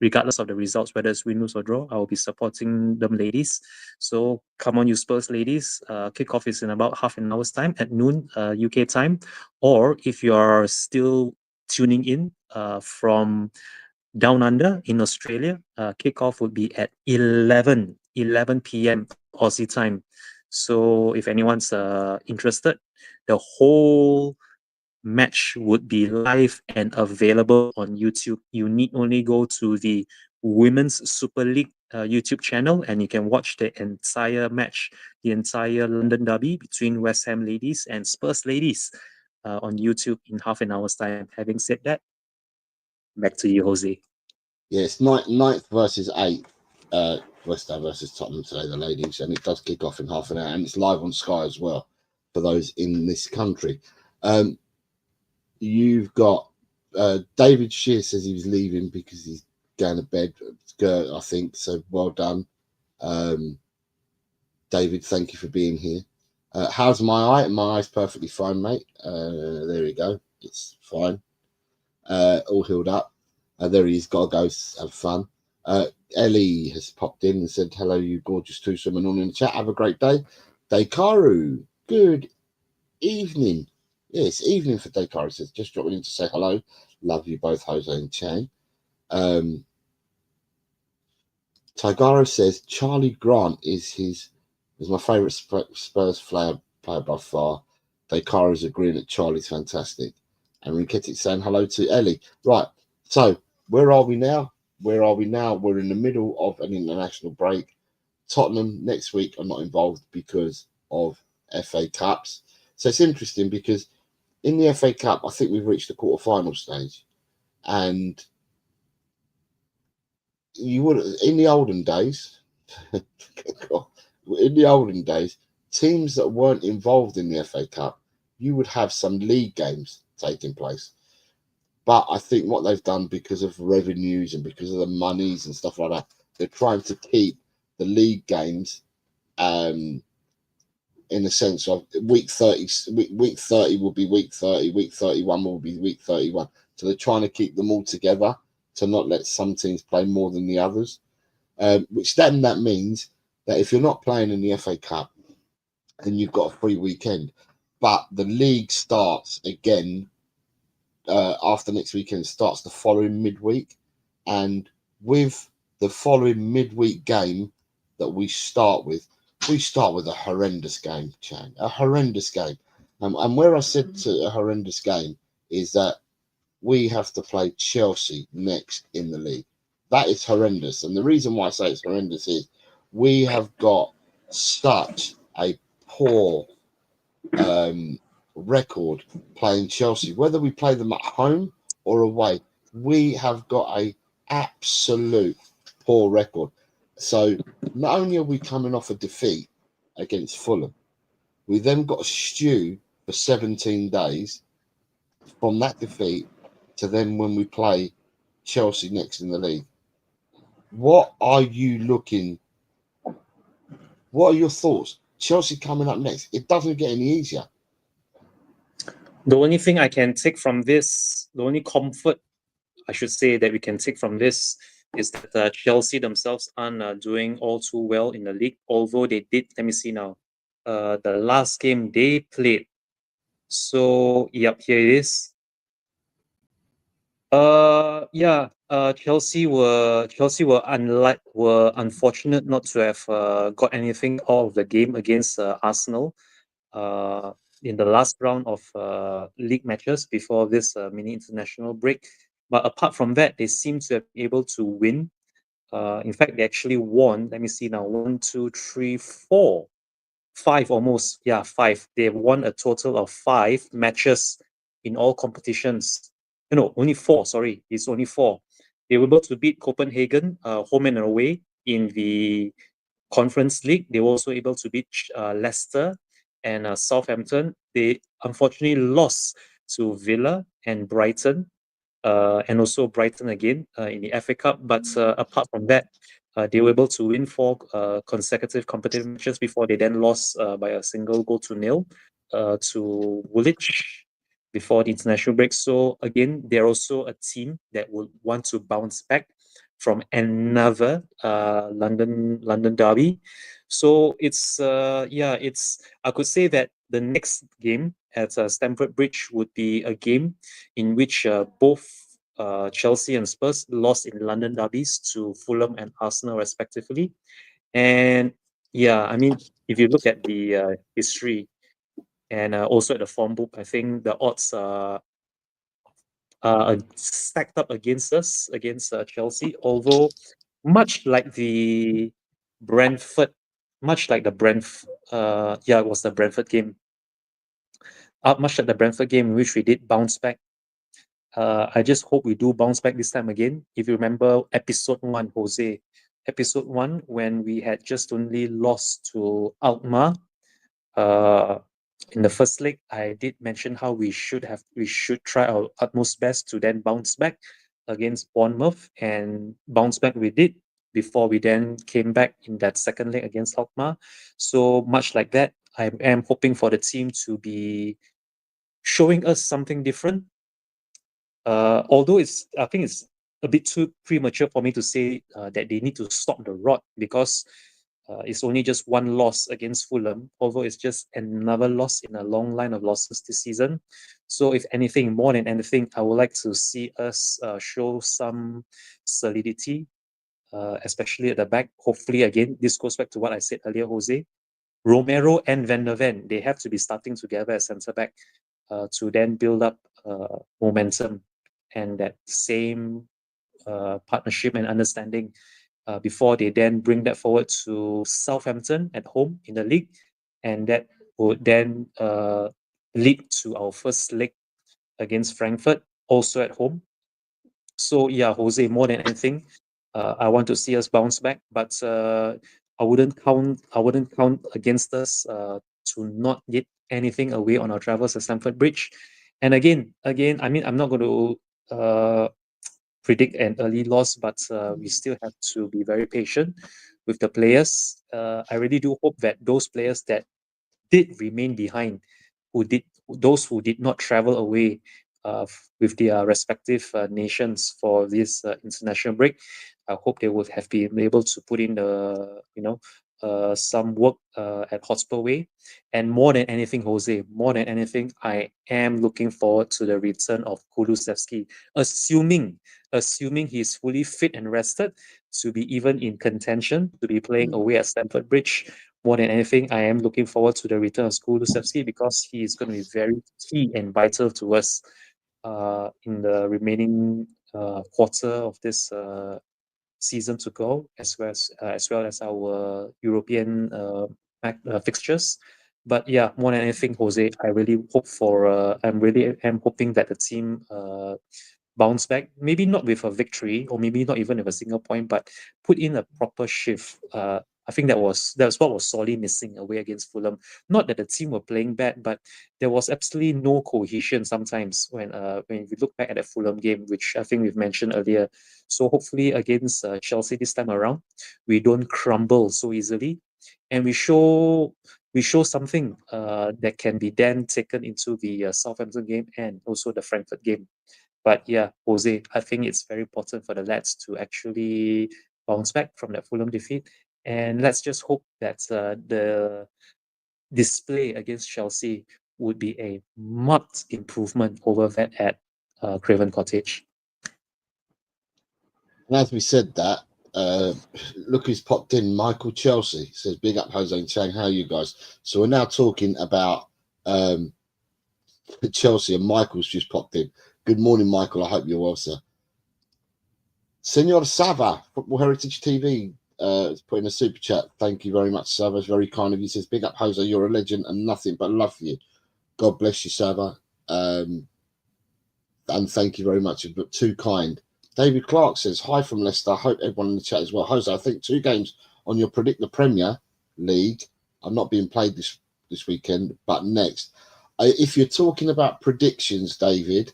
regardless of the results, whether it's win, lose, or draw, I will be supporting them ladies. So come on, you Spurs ladies. Kickoff is in about half an hour's time at noon UK time. Or if you are still tuning in from down under in Australia, kickoff would be at 11 p.m. Aussie time. So if anyone's interested, the whole match would be live and available on YouTube. You need only go to the Women's Super League YouTube channel, and you can watch the entire match, the entire London derby between West Ham ladies and Spurs ladies on YouTube in half an hour's time. Having said that, back to you, Jose. Yes, ninth versus 8th. West Ham versus Tottenham today, the ladies, and it does kick off in half an hour, and it's live on Sky as well for those in this country. You've got David Shear says he was leaving because he's going to bed, I think. So well done, David. Thank you for being here. How's my eye? My eye's perfectly fine, mate. There we go. It's fine. All healed up. There he is. Gotta go have fun. Ellie has popped in and said, hello, you gorgeous twosome and all in the chat. Have a great day. Dekaru, good evening. Yes, evening for Dekaru. Says, just dropping in to say hello. Love you both, Jose and Chang. Tigaro says, Charlie Grant is my favourite Spurs player by far. Dekaru is agreeing that Charlie's fantastic. And Rinketic saying hello to Ellie. Right, so where are we now? We're in the middle of an international break. Tottenham next week are not involved because of FA Cups. So it's interesting because in the FA Cup, I think we've reached the quarter-final stage. And you would, in the olden days, teams that weren't involved in the FA Cup, you would have some league games taking place. But I think what they've done, because of revenues and because of the monies and stuff like that, they're trying to keep the league games in the sense of week 30 will be week 30, week 31 will be week 31. So they're trying to keep them all together to not let some teams play more than the others, which then that means that if you're not playing in the FA Cup and you've got a free weekend, but the league starts again after next weekend, starts the following midweek, and with the following midweek game that we start with a horrendous game, Chang, a horrendous game. And where I said to a horrendous game is that we have to play Chelsea next in the league. That is horrendous. And the reason why I say it's horrendous is we have got such a poor record playing Chelsea. Whether we play them at home or away, we have got a absolute poor record. So not only are we coming off a defeat against Fulham, we then got to stew for 17 days from that defeat to then when we play Chelsea next in the league. What are you looking? What are your thoughts? Chelsea coming up next. It doesn't get any easier. The only thing I can take from this, the only comfort I should say that we can take from this is that Chelsea themselves aren't doing all too well in the league, although they did, let me see now, the last game they played. So, yep, here it is. Chelsea were unfortunate not to have got anything out of the game against Arsenal in the last round of league matches before this mini international break. But apart from that, they seem to have been able to win In fact, they actually won. Let me see now. 1, 2, 3, 4, 5 almost. Yeah, 5. They've won a total of 5 matches in all competitions. No, only 4. Sorry, it's only 4. They were able to beat Copenhagen home and away in the Conference League. They were also able to beat Leicester and Southampton. They unfortunately lost to Villa and Brighton, and also Brighton again in the FA Cup. But apart from that, they were able to win 4 consecutive competitive matches before they then lost by a single goal to nil to Woolwich before the international break. So again, they're also a team that would want to bounce back from another London derby. So it's I could say that the next game at Stamford Bridge would be a game in which both Chelsea and Spurs lost in London derbies to Fulham and Arsenal respectively. And yeah, I mean, if you look at the history and also at the form book, I think the odds are stacked up against us, against Chelsea, although much like the Brentford, it was the Brentford game. Much like the Brentford game in which we did bounce back. I just hope we do bounce back this time again. If you remember episode 1, Jose, episode 1, when we had just only lost to Alkmaar in the first leg, I did mention how we should try our utmost best to then bounce back against Bournemouth, and bounce back we did before we then came back in that second leg against Alkmaar. So much like that, I am hoping for the team to be showing us something different. Although I think it's a bit too premature for me to say that they need to stop the rot, because it's only just 1 loss against Fulham, although it's just another loss in a long line of losses this season. So if anything, more than anything, I would like to see us show some solidity, especially at the back. Hopefully, again, this goes back to what I said earlier, Jose. Romero and Van der Ven, they have to be starting together as centre back to then build up momentum and that same partnership and understanding before they then bring that forward to Southampton at home in the league, and that would then lead to our first leg against Frankfurt, also at home. So yeah, Jose, more than anything, I want to see us bounce back, but I wouldn't count against us to not get anything away on our travels at Stamford Bridge. And again, I mean, I'm not going to predict an early loss, but we still have to be very patient with the players. I really do hope that those players that did remain behind, those who did not travel away with their respective nations for this international break, I hope they would have been able to put in some work at Hotspur Way. And more than anything, Jose, more than anything, I am looking forward to the return of Kulusevski, assuming he's fully fit and rested to be even in contention to be playing away at Stamford Bridge. More than anything, I am looking forward to the return of Kulusevski, because he is going to be very key and vital to us in the remaining quarter of this season to go, as well as our European fixtures. But yeah, more than anything, Jose, I really hope for. I'm hoping that the team bounce back. Maybe not with a victory, or maybe not even with a single point, but put in a proper shift. I think that's what was sorely missing away against Fulham. Not that the team were playing bad, but there was absolutely no cohesion sometimes when we look back at the Fulham game, which I think we've mentioned earlier. So hopefully against Chelsea this time around, we don't crumble so easily, and we show something that can be then taken into the Southampton game and also the Frankfurt game. But yeah, Jose, I think it's very important for the lads to actually bounce back from that Fulham defeat. And let's just hope that the display against Chelsea would be a marked improvement over that at Craven Cottage. And as we said that, look who's popped in. Michael Chelsea says, big up Jose and Chang, how are you guys? So we're now talking about Chelsea, and Michael's just popped in. Good morning, Michael. I hope you're well, sir. Senor Sava, Football Heritage TV, is putting a super chat. Thank you very much, Sava. It's very kind of you. He says, big up, Jose. You're a legend and nothing but love for you. God bless you, Sava. And thank you very much. But too kind. David Clark says, hi from Leicester. I hope everyone in the chat as well. Jose, I think 2 games on your Predict the Premier League are not being played this weekend, but next. If you're talking about predictions, David,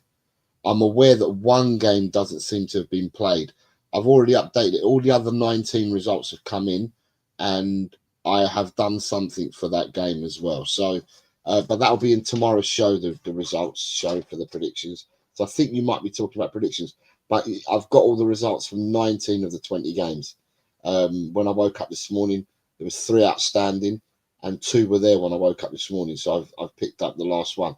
I'm aware that 1 game doesn't seem to have been played. I've already updated. All the other 19 results have come in, and I have done something for that game as well. So, but that'll be in tomorrow's show, the results show for the predictions. So I think you might be talking about predictions, but I've got all the results from 19 of the 20 games. When I woke up this morning, there was 3 outstanding, and 2 were there when I woke up this morning. So I've picked up the last one.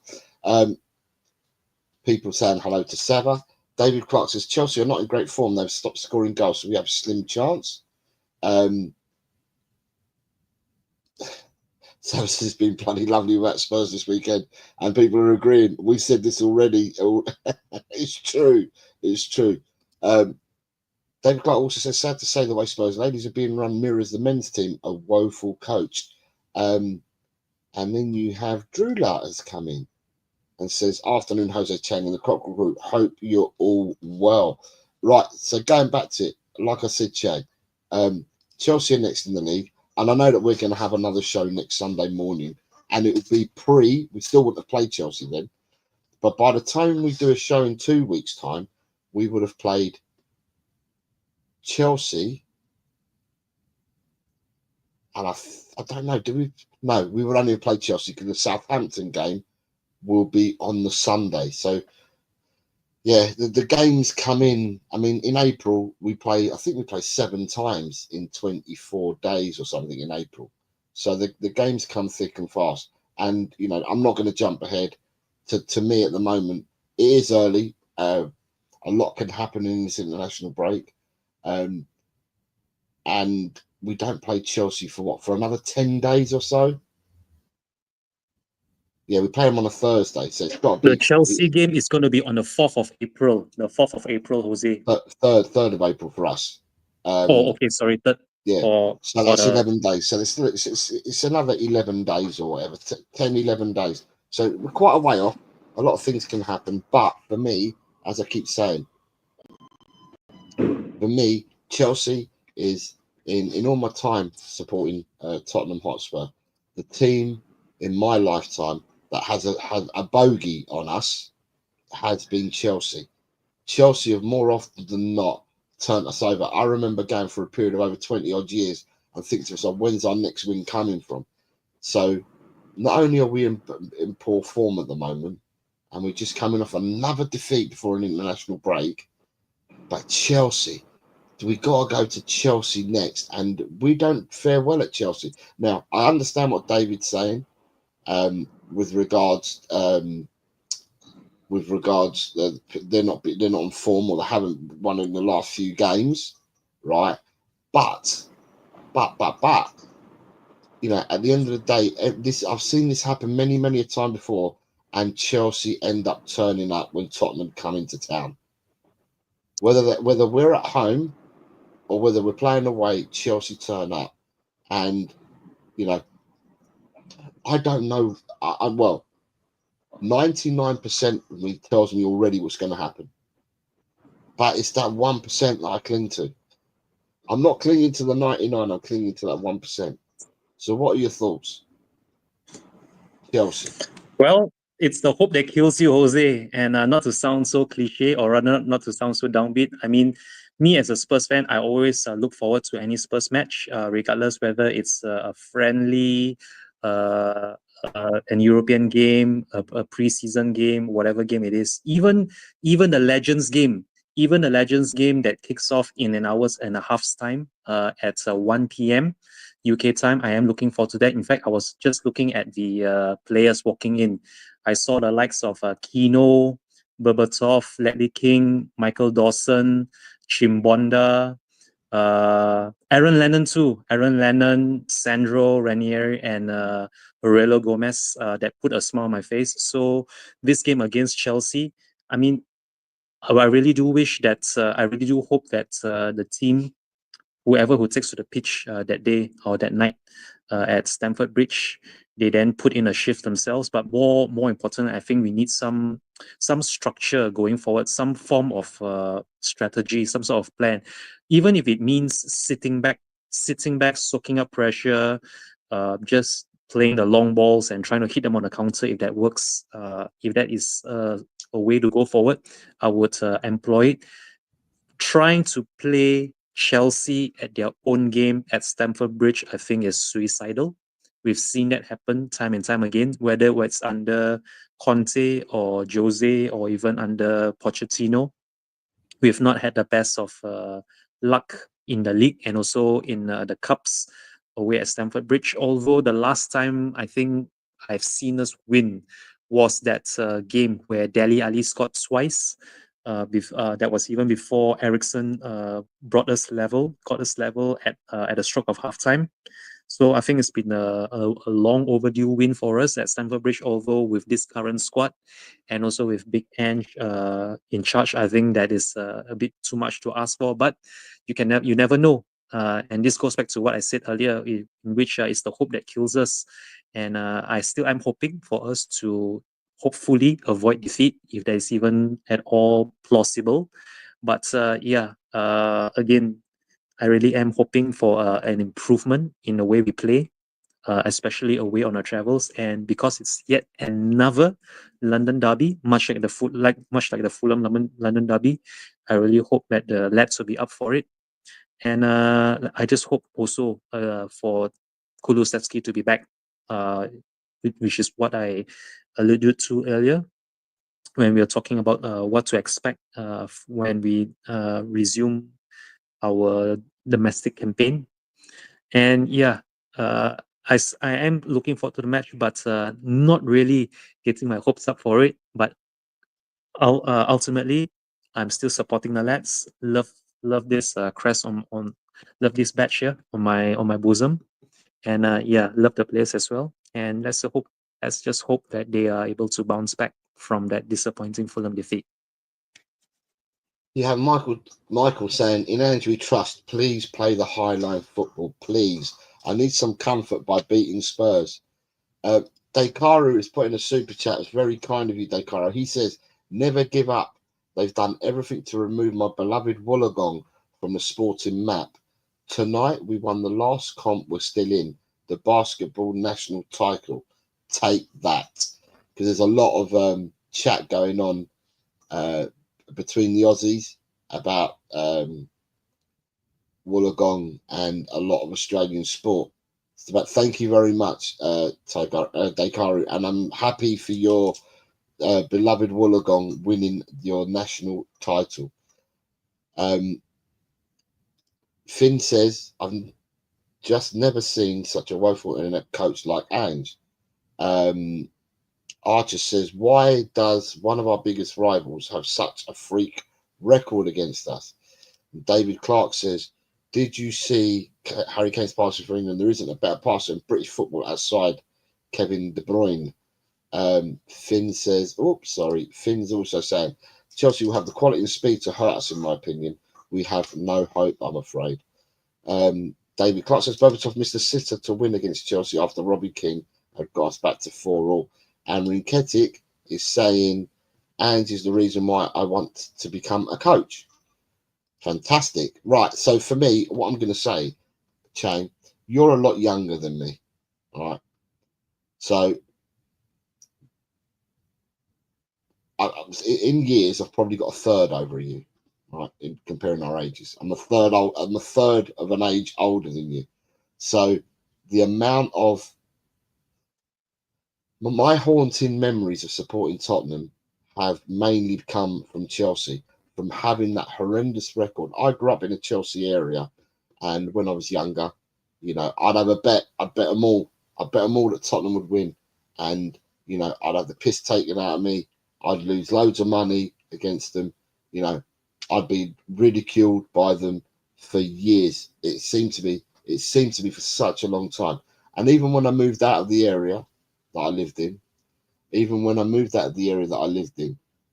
People saying hello to Sava. David Clark says, Chelsea are not in great form. They've stopped scoring goals, so we have a slim chance. So this has been bloody lovely about Spurs this weekend, and people are agreeing. We said this already. It's true. It's true. David Clark also says, sad to say the way Spurs ladies are being run mirrors the men's team, a woeful coach. And then you have Drew Larters come in and says, afternoon, Jose Chang and the Cockerel Group. Hope you're all well. Right, so going back to it, like I said, Chang, Chelsea are next in the league. And I know that we're going to have another show next Sunday morning. And it will be we still wouldn't have played Chelsea then. But by the time we do a show in 2 weeks' time, we would have played Chelsea. And I don't know, No, we would only have played Chelsea because the Southampton game will be on the Sunday. So yeah, the games come in. I mean, in April I think we play 7 times in 24 days or something in April. So the games come thick and fast. And you know, I'm not going to jump ahead. To me at the moment, it is early. A lot can happen in this international break. And we don't play Chelsea for another 10 days or so. Yeah, we play them on a Thursday, so it's got to be. The Chelsea game is going to be on the 4th of April. The 4th of April, Jose. 3rd of April for us. Okay, sorry. Third. Yeah, so that's 11 days. So it's another 11 days or whatever, 10, 11 days. So we're quite a way off. A lot of things can happen. But for me, as I keep saying, Chelsea is, in all my time supporting Tottenham Hotspur, the team in my lifetime that has a bogey on us has been Chelsea. Chelsea have more often than not turned us over. I remember going for a period of over 20 odd years and thinking to myself, when's our next win coming from? So not only are we in poor form at the moment, and we're just coming off another defeat before an international break, but Chelsea, we got to go to Chelsea next, and we don't fare well at Chelsea. Now, I understand what David's saying with regards they're not on form, or they haven't won in the last few games, right? But you know, at the end of the day, I've seen this happen many a time before, and Chelsea end up turning up when Tottenham come into town. Whether we're at home or whether we're playing away, Chelsea turn up, and you know, I don't know. Well, 99% of me tells me already what's going to happen. But it's that 1% that I cling to. I'm not clinging to the 99, I'm clinging to that 1%. So what are your thoughts, Chelsea? Well, it's the hope that kills you, Jose. And not to sound so cliche, or rather not to sound so downbeat. I mean, me as a Spurs fan, I always look forward to any Spurs match, regardless whether it's a friendly, an European game, a preseason game, whatever game it is. Even the Legends game. Even the Legends game that kicks off in an hour's and a half's time at 1 p.m. UK time. I am looking forward to that. In fact, I was just looking at the players walking in. I saw the likes of Kino, Berbatov, Ledley King, Michael Dawson, Chimbonda, Aaron Lennon too. Aaron Lennon, Sandro Ranieri, and Aurelio Gomez that put a smile on my face. So this game against Chelsea, I mean, I really do wish that, I really do hope that the team, whoever who takes to the pitch that day or that night at Stamford Bridge, they then put in a shift themselves. But more important, I think we need some structure going forward, some form of strategy, some sort of plan, even if it means sitting back, soaking up pressure, just playing the long balls and trying to hit them on the counter. If that works, if that is a way to go forward, I would employ it. Trying to play Chelsea at their own game at Stamford Bridge, I think, is suicidal. We've seen that happen time and time again, whether it's under Conte or Jose or even under Pochettino. We've not had the best of luck in the league and also in the cups away at Stamford Bridge. Although the last time I think I've seen us win was that game where Dele Alli scored twice. That was even before Ericsson got us level at the stroke of halftime. So I think it's been a long overdue win for us at Stamford Bridge, although with this current squad and also with Big Ange in charge, I think that is a bit too much to ask for. But you never know. And this goes back to what I said earlier, in which it's the hope that kills us. And I still am hoping for us to hopefully avoid defeat if that is even at all plausible. But again, I really am hoping for an improvement in the way we play, especially away on our travels. And because it's yet another London derby, much like the Fulham London derby, I really hope that the lads will be up for it. And I just hope also for Kulusevski to be back, which is what I alluded to earlier when we were talking about what to expect when we resume our domestic campaign. And I am looking forward to the match, but not really getting my hopes up for it. But ultimately, I'm still supporting the lads. Love this crest on love this badge here on my bosom, and love the players as well. And let's just hope that they are able to bounce back from that disappointing Fulham defeat. You have Michael saying, in Andrew Trust, please play the high line football, please. I need some comfort by beating Spurs. Dekaru is putting a super chat. It's very kind of you, Dekaru. He says, never give up. They've done everything to remove my beloved Wollongong from the sporting map. Tonight, we won the last comp. We're still in the basketball national title. Take that. Because there's a lot of chat going on between the Aussies about Wollongong and a lot of Australian sport. But thank you very much, Dekaru, and I'm happy for your beloved Wollongong winning your national title. Finn says, I've just never seen such a woeful internet coach like Ange. Archer says, why does one of our biggest rivals have such a freak record against us? David Clark says, did you see Harry Kane's passing for England? There isn't a better passer in British football outside Kevin De Bruyne. Finn says, Finn's also saying, Chelsea will have the quality and speed to hurt us, in my opinion. We have no hope, I'm afraid. David Clark says, Berbatov missed a sitter to win against Chelsea after Robbie King had got us back to 4-4. And Rinketic is saying, Ange is the reason why I want to become a coach. Fantastic. Right, so for me, what I'm going to say, Chang, you're a lot younger than me, all right? So in years, I've probably got a third over you, right? In comparing our ages, I'm a third of an age older than you. So the amount of my haunting memories of supporting Tottenham have mainly come from Chelsea, from having that horrendous record. I grew up in a Chelsea area, and when I was younger, you know, I'd have a bet. I'd bet them all. I'd bet them all that Tottenham would win, and you know, I'd have the piss taken out of me. I'd lose loads of money against them. You know, I'd be ridiculed by them for years. It seemed to be for such a long time. And even when I moved out of the area that I lived in,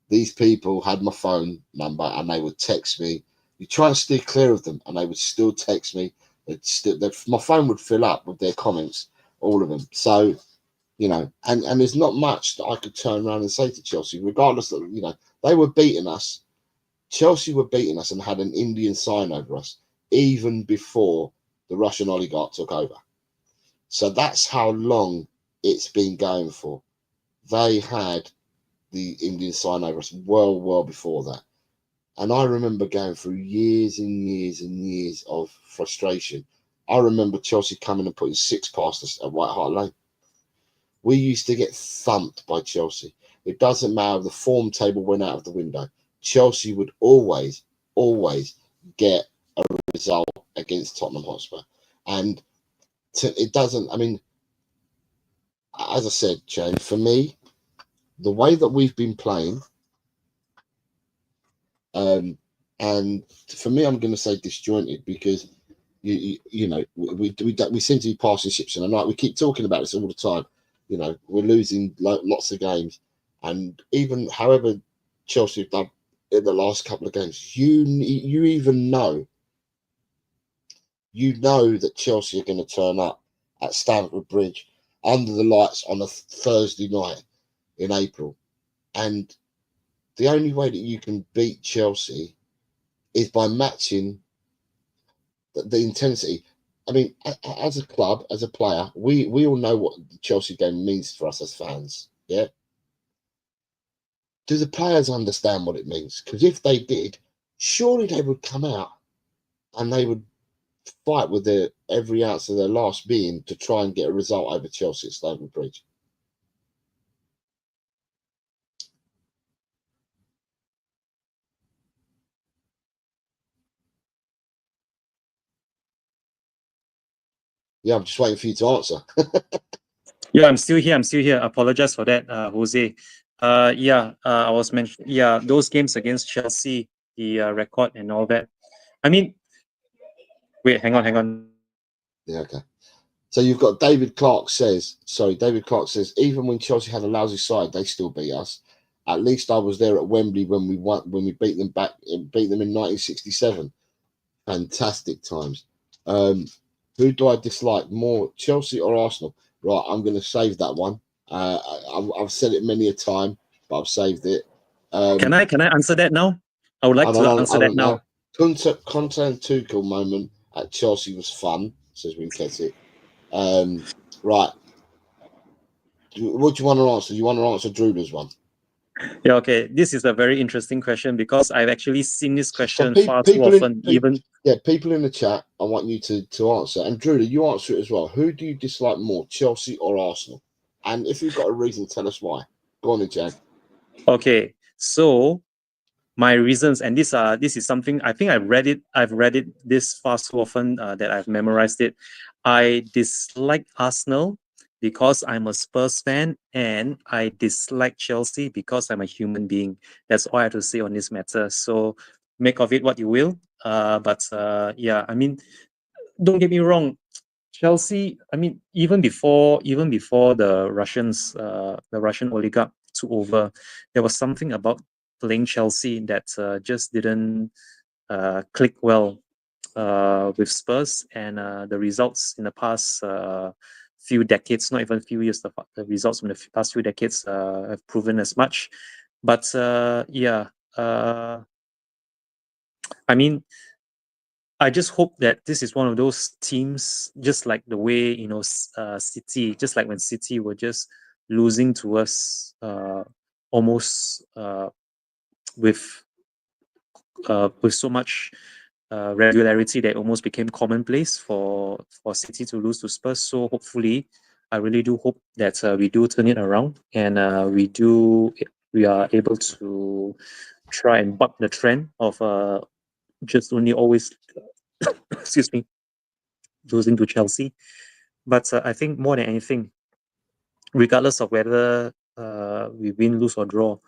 these people had my phone number and they would text me. You try and steer clear of them, and they would still text me. My phone would fill up with their comments, all of them. So, you know, and there's not much that I could turn around and say to Chelsea, regardless of, you know, they were beating us. Chelsea were beating us and had an Indian sign over us even before the Russian oligarch took over. So that's how long it's been going for. They had the Indian sign over us well before that. And I remember going through years and years and years of frustration. I remember Chelsea coming and putting 6 past us at White Hart Lane. We used to get thumped by Chelsea. It doesn't matter if the form table went out of the window. Chelsea would always get a result against Tottenham Hotspur. And it doesn't, I mean, as I said, Chang, for me, the way that we've been playing, and for me, I'm going to say disjointed, because you know, we seem to be passing ships in the night. We keep talking about this all the time. You know, we're losing lots of games, and even however Chelsea have done in the last couple of games, you even know, that Chelsea are going to turn up at Stamford Bridge under the lights on a Thursday night in April, and the only way that you can beat Chelsea is by matching the intensity. I mean, as a club, as a player, we all know what the Chelsea game means for us as fans. Yeah. Do the players understand what it means? Because if they did, surely they would come out and they would fight with every ounce of their last being to try and get a result over Chelsea at Stamford Bridge. Yeah, I'm just waiting for you to answer. Yeah, I'm still here. Apologize for that, Jose. I was mentioning, those games against Chelsea, the record and all that. I mean, wait, hang on. Yeah, okay. So you've got David Clark says, even when Chelsea had a lousy side, they still beat us. At least I was there at Wembley when we beat them in 1967. Fantastic times. Who do I dislike more, Chelsea or Arsenal? Right, I'm going to save that one. I've said it many a time, but I've saved it. Can I answer that now? I would like to answer that now. Content Tuchel moment at Chelsea was fun, says Winketit. Right. What do you want to answer? You want to answer Drula's one? Yeah, okay. This is a very interesting question because I've actually seen this question far too often. People in the chat, I want you to answer. And Drula, you answer it as well. Who do you dislike more, Chelsea or Arsenal? And if you've got a reason, tell us why. Go on, Chang. Okay, so my reasons, and this is something I think I've read it this far so often that I've memorized it. I dislike Arsenal because I'm a Spurs fan, and I dislike Chelsea because I'm a human being. That's all I have to say on this matter. So make of it what you will. I mean, don't get me wrong. Chelsea, I mean, even before the Russian oligarch took over, there was something about playing Chelsea that just didn't click well with Spurs, and the results in the past few decades, not even few years, the results from the past few decades have proven as much. But I mean, I just hope that this is one of those teams, just like the way, City, just like when City were just losing to us almost with so much regularity that almost became commonplace for City to lose to Spurs. So hopefully, I really do hope that we do turn it around, and we are able to try and buck the trend of just only always excuse me, losing to Chelsea. But I think more than anything, regardless of whether we win, lose, or draw,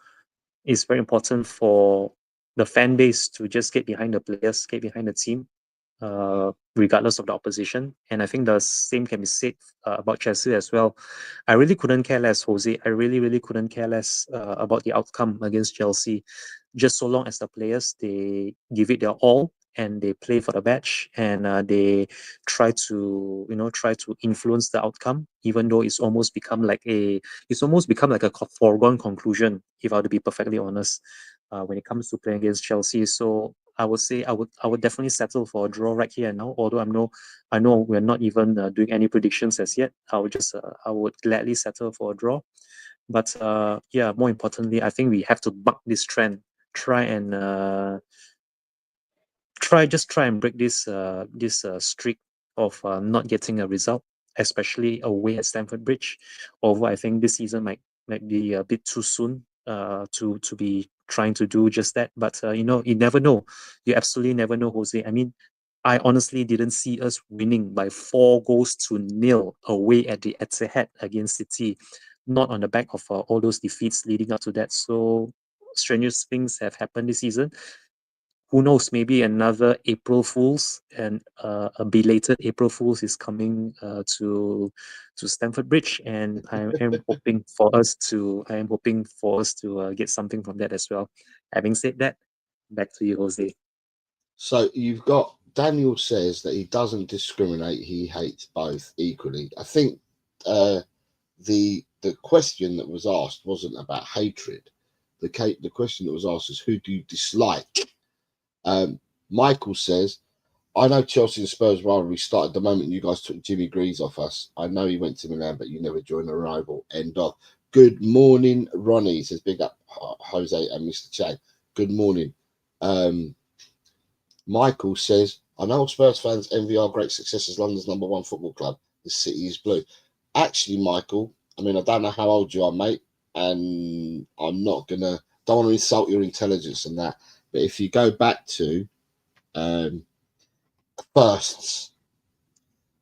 it's very important for the fan base to just get behind the players, get behind the team, regardless of the opposition. And I think the same can be said about Chelsea as well. I really couldn't care less, Jose. I really couldn't care less about the outcome against Chelsea. Just so long as the players, they give it their all and they play for the badge, and they try to influence the outcome, even though it's almost become like a foregone conclusion, if I were to be perfectly honest, when it comes to playing against Chelsea. So I would say I would definitely settle for a draw right here and now. Although I know we're not even doing any predictions as yet. I would gladly settle for a draw. But yeah, more importantly, I think we have to buck this trend. Try and break this streak of not getting a result, especially away at Stamford Bridge. Although I think this season might be a bit too soon to be trying to do just that. But you never know. You absolutely never know, Jose. I mean, I honestly didn't see us winning by 4-0 away at the Etihad against City, not on the back of all those defeats leading up to that. So strenuous things have happened this season. Who knows? Maybe another April Fools and a belated April Fools is coming to Stamford Bridge, and I am hoping for us to get something from that as well. Having said that, back to you, Jose. So you've got Daniel says that he doesn't discriminate; he hates both equally. I think the question that was asked wasn't about hatred. The question that was asked is, who do you dislike? Michael says, I know Chelsea and Spurs rivalry started the moment you guys took Jimmy Greaves off us. I know he went to Milan, but you never joined the rival. End of. Good morning, Ronnie. Says big up Jose and Mr. Chang. Good morning. Michael says, I know Spurs fans envy our great success as London's #1 football club. The city is blue. Actually, Michael, I mean, I don't know how old you are, mate, and I'm not don't want to insult your intelligence and that, but if you go back to firsts,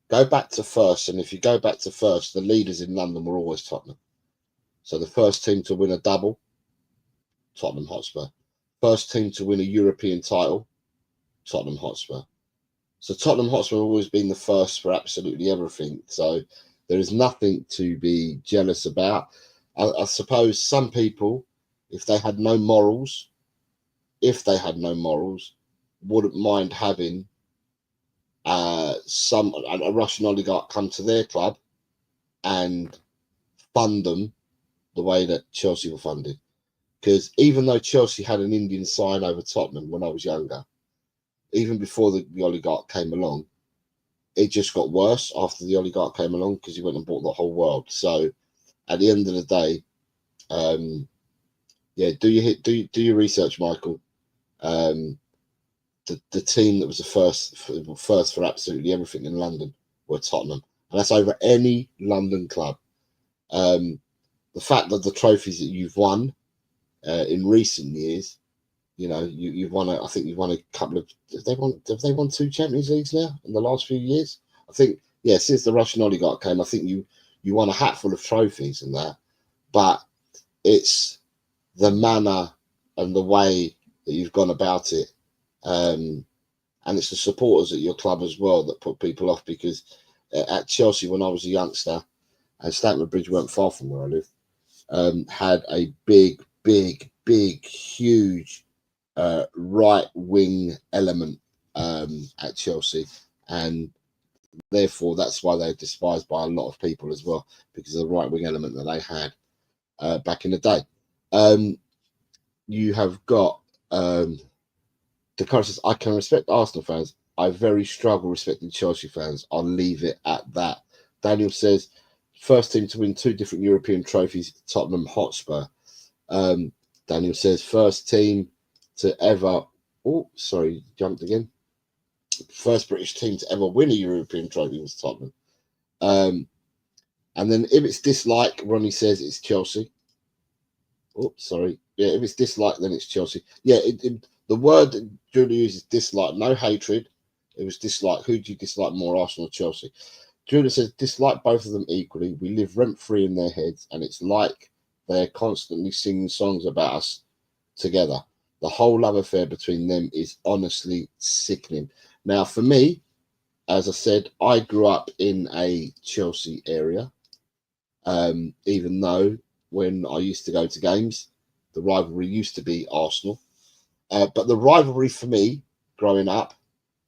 and if you go back to first, the leaders in London were always Tottenham. So the first team to win a double, Tottenham Hotspur. First team to win a European title, Tottenham Hotspur. So Tottenham Hotspur have always been the first for absolutely everything. So there is nothing to be jealous about. I suppose some people, if they had no morals, wouldn't mind having a Russian oligarch come to their club and fund them the way that Chelsea were funded. Because even though Chelsea had an Indian sign over Tottenham when I was younger, even before the oligarch came along, it just got worse after the oligarch came along because he went and bought the whole world. So at the end of the day, do your research, Michael. The team that was the first for absolutely everything in London were Tottenham, and that's over any London club. The fact that the trophies that you've won in recent years, you've won. I think you've won a couple of. Have they won 2 Champions Leagues now in the last few years? I think, yeah. Since the Russian oligarch came, I think you won a hatful of trophies and that. But it's the manner and the way that you've gone about it, and it's the supporters at your club as well that put people off. Because at Chelsea, when I was a youngster, and Stamford Bridge weren't far from where I live, had a big, huge right wing element at Chelsea, and therefore that's why they're despised by a lot of people as well, because of the right wing element that they had back in the day. You have got the current says, I can respect Arsenal fans. I very struggle respecting Chelsea fans. I'll leave it at that. Daniel says, first team to win 2 different European trophies, Tottenham Hotspur. Daniel says, first team to ever, jumped again. First British team to ever win a European trophy was Tottenham. And then if it's dislike, Ronnie says it's Chelsea. Yeah, if it's dislike, then it's Chelsea. Yeah, the word that Julia uses, dislike, no hatred. It was dislike. Who do you dislike more, Arsenal or Chelsea? Julia says, dislike both of them equally. We live rent-free in their heads, and it's like they're constantly singing songs about us together. The whole love affair between them is honestly sickening. Now, for me, as I said, I grew up in a Chelsea area, even though when I used to go to games, the rivalry used to be Arsenal. But the rivalry for me, growing up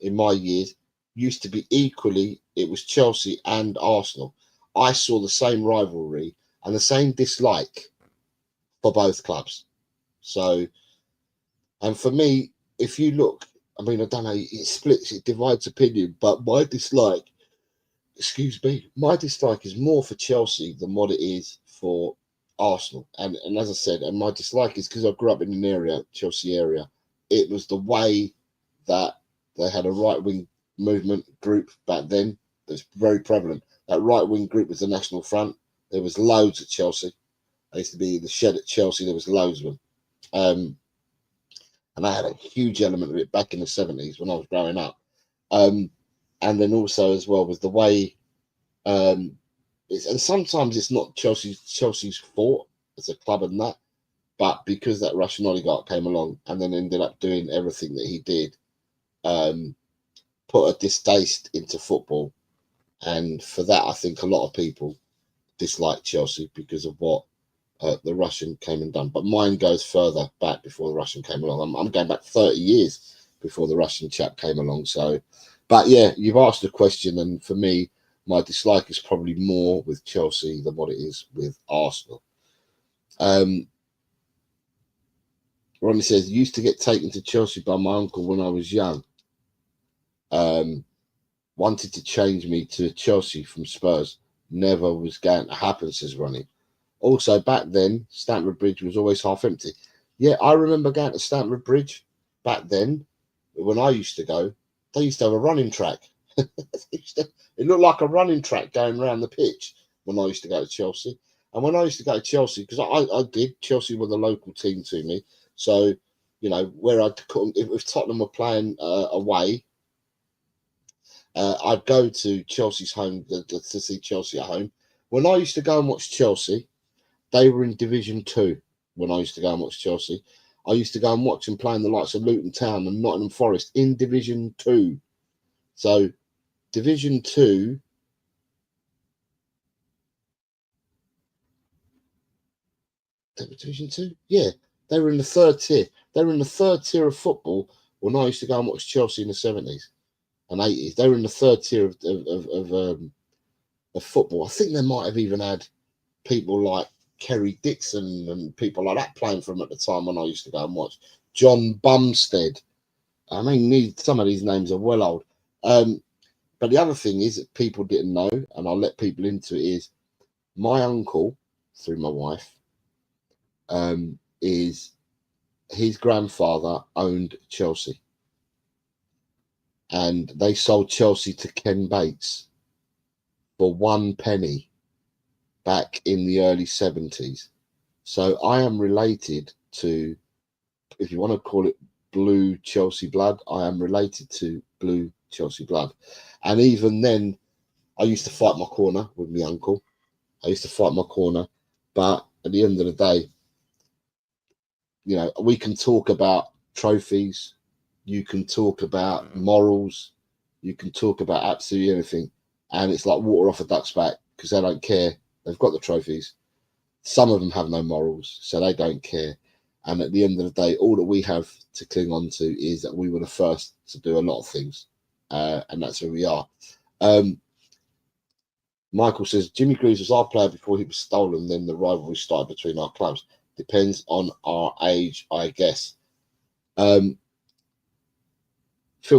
in my years, used to be equally, it was Chelsea and Arsenal. I saw the same rivalry and the same dislike for both clubs. So, and for me, if you look, I mean, I don't know, it splits, it divides opinion, but my dislike, excuse me, my dislike is more for Chelsea than what it is for Arsenal. And as I said, and my dislike is because I grew up in an area, Chelsea area, it was the way that they had a right-wing movement group back then that's very prevalent. That right-wing group was the National Front. There was loads at Chelsea. I used to be in the shed at Chelsea. There was loads of them. And I had a huge element of it back in the 70s when I was growing up. And then also as well was the way, and sometimes it's not Chelsea's fault as a club and that, but because that Russian oligarch came along and then ended up doing everything that he did, put a distaste into football. And for that, I think a lot of people dislike Chelsea because of what the Russian came and done. But mine goes further back before the Russian came along. I'm going back 30 years before the Russian chap came along. So, but yeah, you've asked a question, and for me, my dislike is probably more with Chelsea than what it is with Arsenal. Ronnie says, used to get taken to Chelsea by my uncle when I was young. Wanted to change me to Chelsea from Spurs. Never was going to happen, says Ronnie. Also, back then, Stamford Bridge was always half empty. Yeah, I remember going to Stamford Bridge back then. When I used to go, they used to have a running track. It looked like a running track going around the pitch when I used to go to Chelsea. And when I used to go to Chelsea, because I did, Chelsea were the local team to me. So, you know, where if Tottenham were playing away, I'd go to Chelsea's home to see Chelsea at home. When I used to go and watch Chelsea, they were in Division 2 when I used to go and watch Chelsea. I used to go and watch them playing the likes of Luton Town and Nottingham Forest in Division 2. So, Division 2... Division 2? Yeah, they were in the third tier. They were in the third tier of football when I used to go and watch Chelsea in the 70s and 80s. They were in the third tier of football. I think they might have even had people like Kerry Dixon and people like that playing for them at the time when I used to go and watch. John Bumstead. I mean, some of these names are well old. But the other thing is that people didn't know, and I'll let people into it, is my uncle, through my wife, is his grandfather owned Chelsea. And they sold Chelsea to Ken Bates for 1 penny back in the early 70s. So I am related to, if you want to call it blue Chelsea blood, I am related to blue Chelsea blood. And even then, I used to fight my corner with my uncle. I used to fight my corner. But at the end of the day, you know, we can talk about trophies. You can talk about morals. You can talk about absolutely anything. And it's like water off a duck's back because they don't care. They've got the trophies. Some of them have no morals, so they don't care. And at the end of the day, all that we have to cling on to is that we were the first to do a lot of things. And that's where we are. Michael says, Jimmy Greaves was our player before he was stolen. Then the rivalry started between our clubs. Depends on our age, I guess. Phil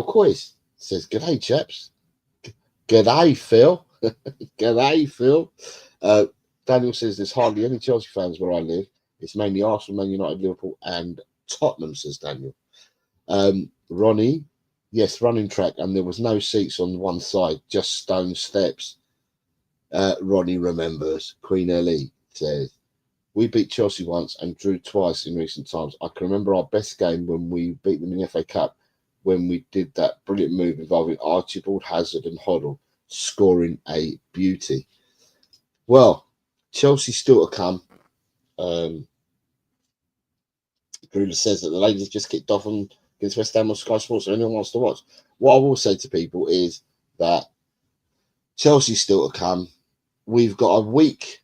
Coys says, g'day, chaps. G'day, Phil. G'day, Phil. Daniel says, there's hardly any Chelsea fans where I live. It's mainly Arsenal, Man United, Liverpool, and Tottenham, says Daniel. Ronnie, yes, running track, and there was no seats on one side, just stone steps. Ronnie remembers. Queen Ellie says, we beat Chelsea once and drew twice in recent times. I can remember our best game when we beat them in the FA Cup, when we did that brilliant move involving Archibald, Hazard and Hoddle, scoring a beauty. Well, Chelsea still to come. Grula says that the ladies just kicked off against West Ham on Sky Sports, so anyone wants to watch. what I will say to people is that Chelsea's still to come. We've got a week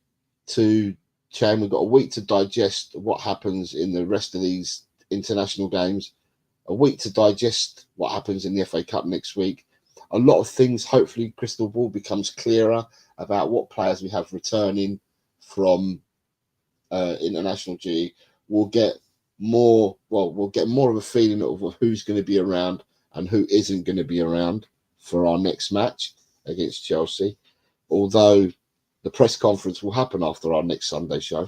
to Chang. We've got a week to digest what happens in the rest of these international games. A week to digest what happens in the FA Cup next week. A lot of things. Hopefully, crystal ball becomes clearer about what players we have returning from international duty. We'll get more. Well, we'll get more of a feeling of who's going to be around and who isn't going to be around for our next match against Chelsea. Although the press conference will happen after our next Sunday show.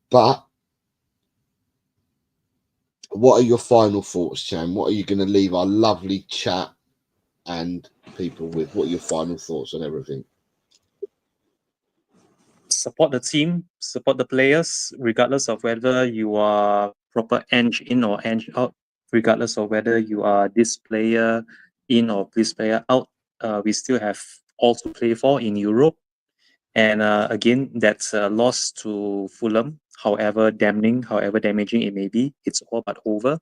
But what are your final thoughts, Chang? What are you going to leave our lovely chat and people with? What are your final thoughts on everything? Support the team, support the players, regardless of whether you are proper eng in or eng out, regardless of whether you are this player in or this player out. We still have all to play for in Europe. And again, that's a loss to Fulham, however damning, however damaging it may be. It's all but over.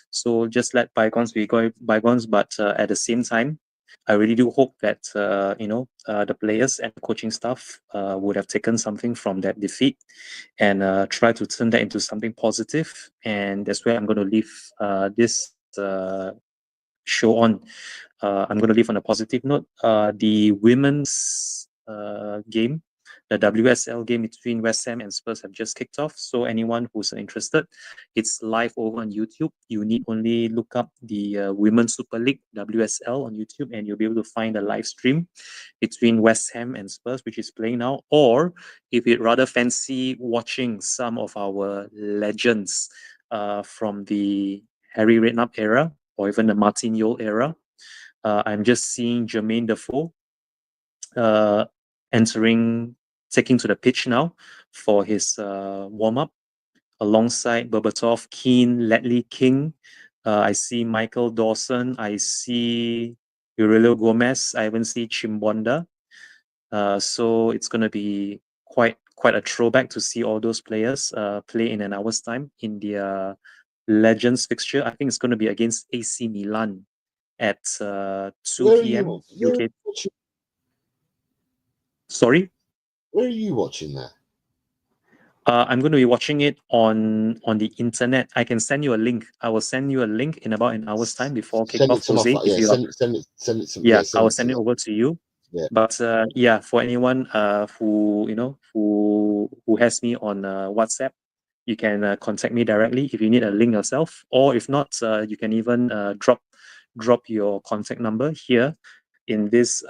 So just let bygones be bygones. But at the same time, I really do hope that the players and the coaching staff would have taken something from that defeat and try to turn that into something positive. And that's where I'm going to leave this show on. I'm going to leave on a positive note. The women's game, the WSL game between West Ham and Spurs have just kicked off. So anyone who's interested, it's live over on YouTube. You need only look up the Women's Super League WSL on YouTube, and you'll be able to find a live stream between West Ham and Spurs, which is playing now. Or if you'd rather fancy watching some of our legends from the Harry Redknapp era or even the Martin Jol era, I'm just seeing Jermaine Defoe taking to the pitch now for his warm-up alongside Berbatov, Keane, Ledley King. I see Michael Dawson. I see Aurelio Gomez. I even see Chimbonda. So it's going to be quite a throwback to see all those players play in an hour's time in their Legends fixture. I think it's going to be against AC Milan at 2 p.m. UK. Sorry? Where are you watching that? I'm going to be watching it on the internet. I can send you a link. I will send you a link in about an hour's time before kickoff. Send it to me. Yeah, I will send it over to you. Yeah. But for anyone who has me on WhatsApp, you can contact me directly if you need a link yourself, or if not, you can even drop your contact number here in this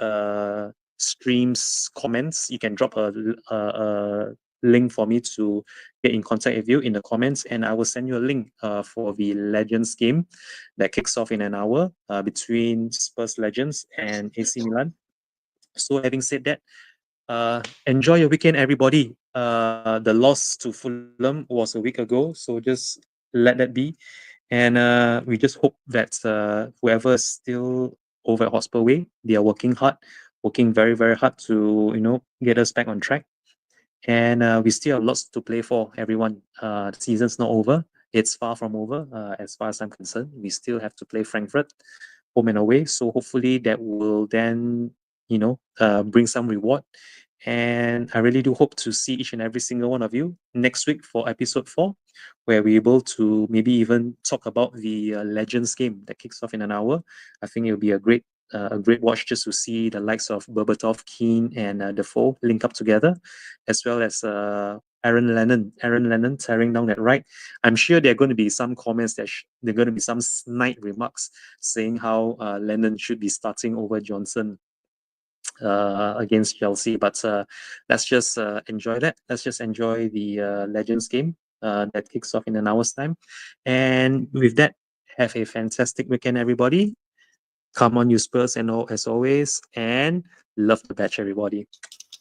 stream's comments. You can drop a link for me to get in contact with you in the comments, and I will send you a link for the Legends game that kicks off in an hour between Spurs Legends and AC Milan. So having said that, enjoy your weekend, everybody. The loss to Fulham was a week ago, so just let that be. And we just hope that whoever is still over at Hotspur Way, they are working hard, working very, very hard to get us back on track. And we still have lots to play for, everyone. The season's not over. It's far from over, as far as I'm concerned. We still have to play Frankfurt, home and away. So hopefully that will then, bring some reward. And I really do hope to see each and every single one of you next week for episode 4, where we're able to maybe even talk about the Legends game that kicks off in an hour. I think it'll be a great watch just to see the likes of Berbatov, Keane, and Defoe link up together, as well as Aaron Lennon tearing down that right. I'm sure there are going to be some comments there are going to be some snide remarks saying how Lennon should be starting over Johnson against Chelsea, but let's just enjoy that. Let's just enjoy the Legends game that kicks off in an hour's time. And with that, have a fantastic weekend, everybody. Come on, you Spurs, and as always, and love the batch, everybody.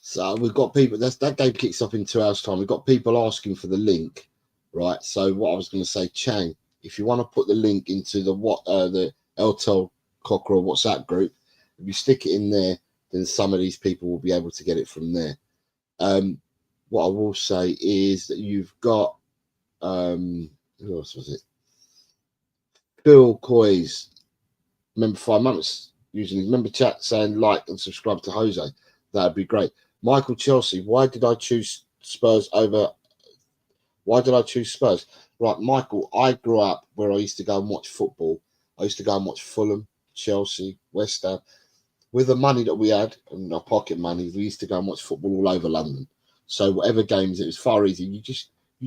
So we've got people. That game kicks off in 2 hours' time. We've got people asking for the link, right? So what I was going to say, Chang, if you want to put the link into the Tel Cockerel WhatsApp group, if you stick it in there, then some of these people will be able to get it from there. What I will say is that you've got who else was it? Phil Coy's member 5 months using his member chat, saying like and subscribe to Jose. That'd be great. Michael Chelsea, why did I choose Spurs? Right, Michael, I grew up where I used to go and watch football. I used to go and watch Fulham, Chelsea, West Ham. With the money that we had and our pocket money, we used to go and watch football all over London. So whatever games, it was far easier. You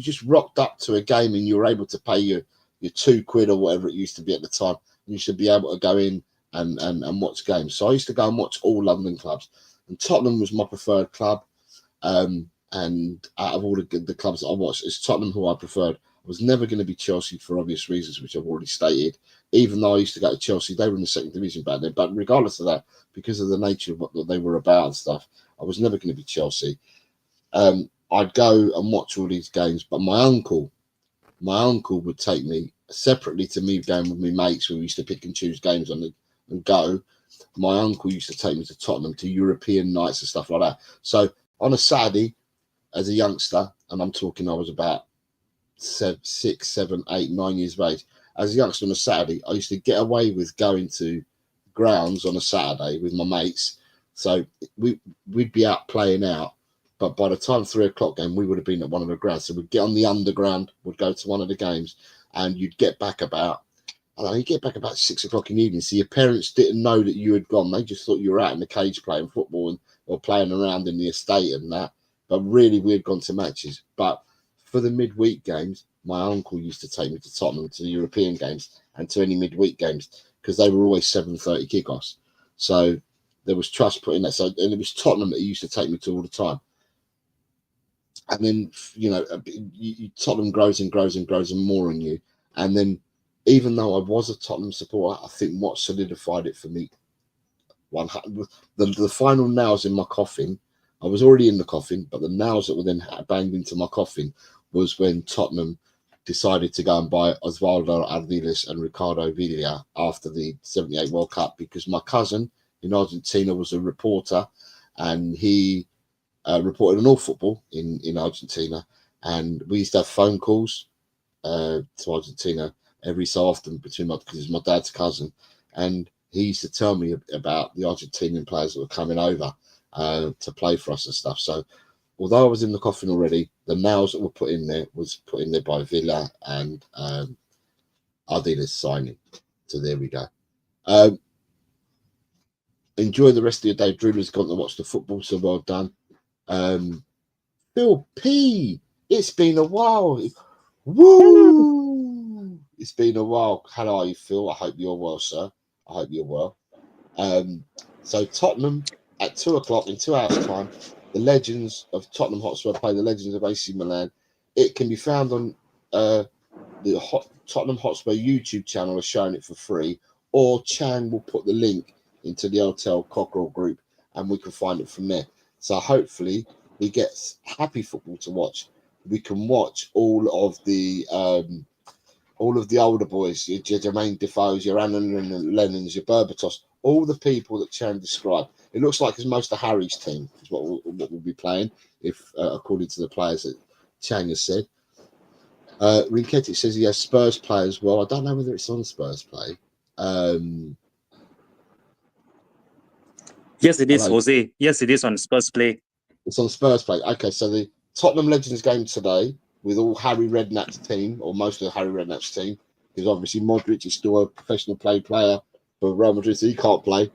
just rocked up to a game and you were able to pay your £2 or whatever it used to be at the time. You should be able to go in and watch games. So I used to go and watch all London clubs. And Tottenham was my preferred club. And out of all the clubs that I watched, it's Tottenham who I preferred. I was never going to be Chelsea for obvious reasons, which I've already stated. Even though I used to go to Chelsea, they were in the second division back then. But regardless of that, because of the nature of what they were about and stuff, I was never going to be Chelsea. I'd go and watch all these games, but my uncle would take me separately to me going with my mates. We used to pick and choose games on and go. My uncle used to take me to Tottenham to European nights and stuff like that. So on a Saturday, as a youngster, and I'm talking, I was about 6, 7, 8, 9 years of age. As a youngster on a Saturday, I used to get away with going to grounds on a Saturday with my mates. So we'd be out playing out, but by the time 3 o'clock game, we would have been at one of the grounds. So we'd get on the underground, would go to one of the games, and you'd get back about, you get back about 6 o'clock in the evening. So your parents didn't know that you had gone. They just thought you were out in the cage playing football or playing around in the estate and that. But really, we had gone to matches. But for the midweek games, my uncle used to take me to Tottenham to the European games and to any midweek games because they were always 7:30 kickoffs. So there was trust put in that. So, and it was Tottenham that he used to take me to all the time. And then, Tottenham grows and grows and grows and more on you. And then, even though I was a Tottenham supporter, I think what solidified it for me, the final nails in my coffin, I was already in the coffin, but the nails that were then banged into my coffin was when Tottenham decided to go and buy Osvaldo Ardiles and Ricardo Villa after the 78 World Cup, because my cousin in Argentina was a reporter and he reported on all football in Argentina, and we used to have phone calls to Argentina every so often because he's my dad's cousin, and he used to tell me about the Argentinian players that were coming over to play for us and stuff. So although I was in the coffin already, the nails that were put in there was put in there by Villa and Ardiles signing. So there we go. Enjoy the rest of your day. Drew has gone to watch the football, so well done. Phil P, it's been a while. Woo! It's been a while. How are you, Phil? I hope you're well, sir. I hope you're well. So Tottenham at 2 o'clock in 2 hours' time. The legends of Tottenham Hotspur play the legends of AC Milan. It can be found on the Tottenham Hotspur YouTube channel, is showing it for free, or Chang will put the link into the Tel Cockerel group and we can find it from there. So hopefully we get happy football to watch. We can watch all of the older boys, your Jermaine Defoe's, your Annan and Lennon's, your Berbatos, all the people that Chang described. It looks like it's most of Harry's team is what we'll be playing, if according to the players that Chang has said. Rinketti says he has Spurs play as well. I don't know whether it's on Spurs play. Yes, it is, Jose. Yes, it is on Spurs play. It's on Spurs play. Okay, so the Tottenham Legends game today with all Harry Redknapp's team, or most of Harry Redknapp's team, because obviously Modric is still a professional player for Real Madrid, so he can't play.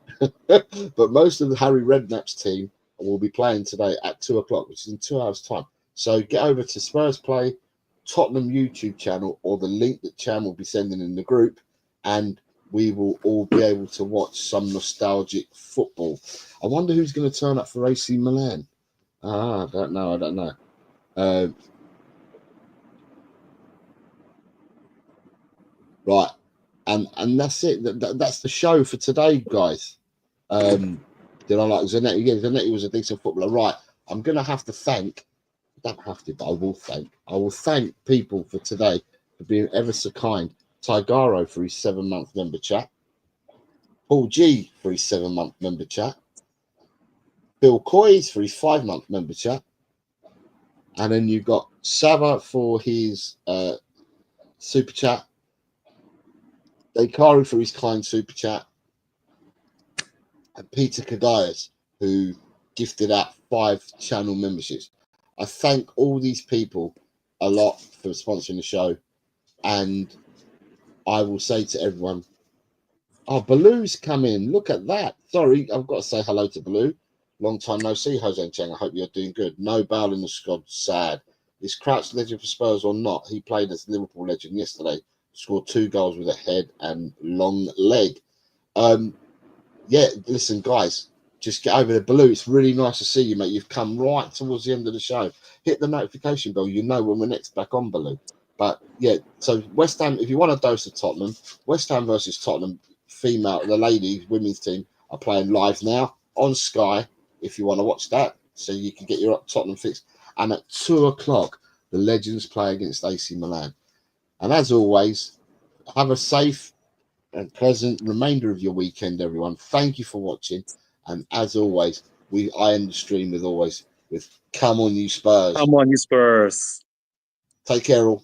But most of the Harry Redknapp's team will be playing today at 2 o'clock, which is in 2 hours' time. So get over to Spurs Play, Tottenham YouTube channel, or the link that Cham will be sending in the group, and we will all be able to watch some nostalgic football. I wonder who's going to turn up for AC Milan. I don't know. Right, and that's it. That's the show for today, guys. Did I like Zanetti? Yeah, Zanetti was a decent footballer. Right, I'm going to have to thank. I don't have to, but I will thank people for today for being ever so kind. Tigaro for his 7-month member chat. Paul G for his 7-month member chat. Bill Coys for his 5-month member chat. And then you've got Sava for his super chat. Dekari for his kind super chat. and Peter Kagayas, who gifted out 5 channel memberships. I thank all these people a lot for sponsoring the show, and I will say to everyone, oh, Baloo's come in. Look at that. Sorry, I've got to say hello to Baloo. Long time no see, Jose and Chang. I hope you're doing good. No Bale in the squad. Sad. Is Crouch legend for Spurs or not? He played as Liverpool legend yesterday. Scored 2 goals with a head and long leg. Yeah, listen, guys, just get over there. Baloo, it's really nice to see you, mate. You've come right towards the end of the show. Hit the notification bell. You know when we're next back on, Baloo. But, yeah, so West Ham, if you want a dose of Tottenham, West Ham versus Tottenham, female, the ladies, women's team are playing live now on Sky, if you want to watch that, so you can get your Tottenham fix. And at 2 o'clock, the Legends play against AC Milan. And as always, have a safe and pleasant remainder of your weekend, everyone. Thank you for watching. And as always, I end the stream with come on, you Spurs. Come on, you Spurs. Take care, all.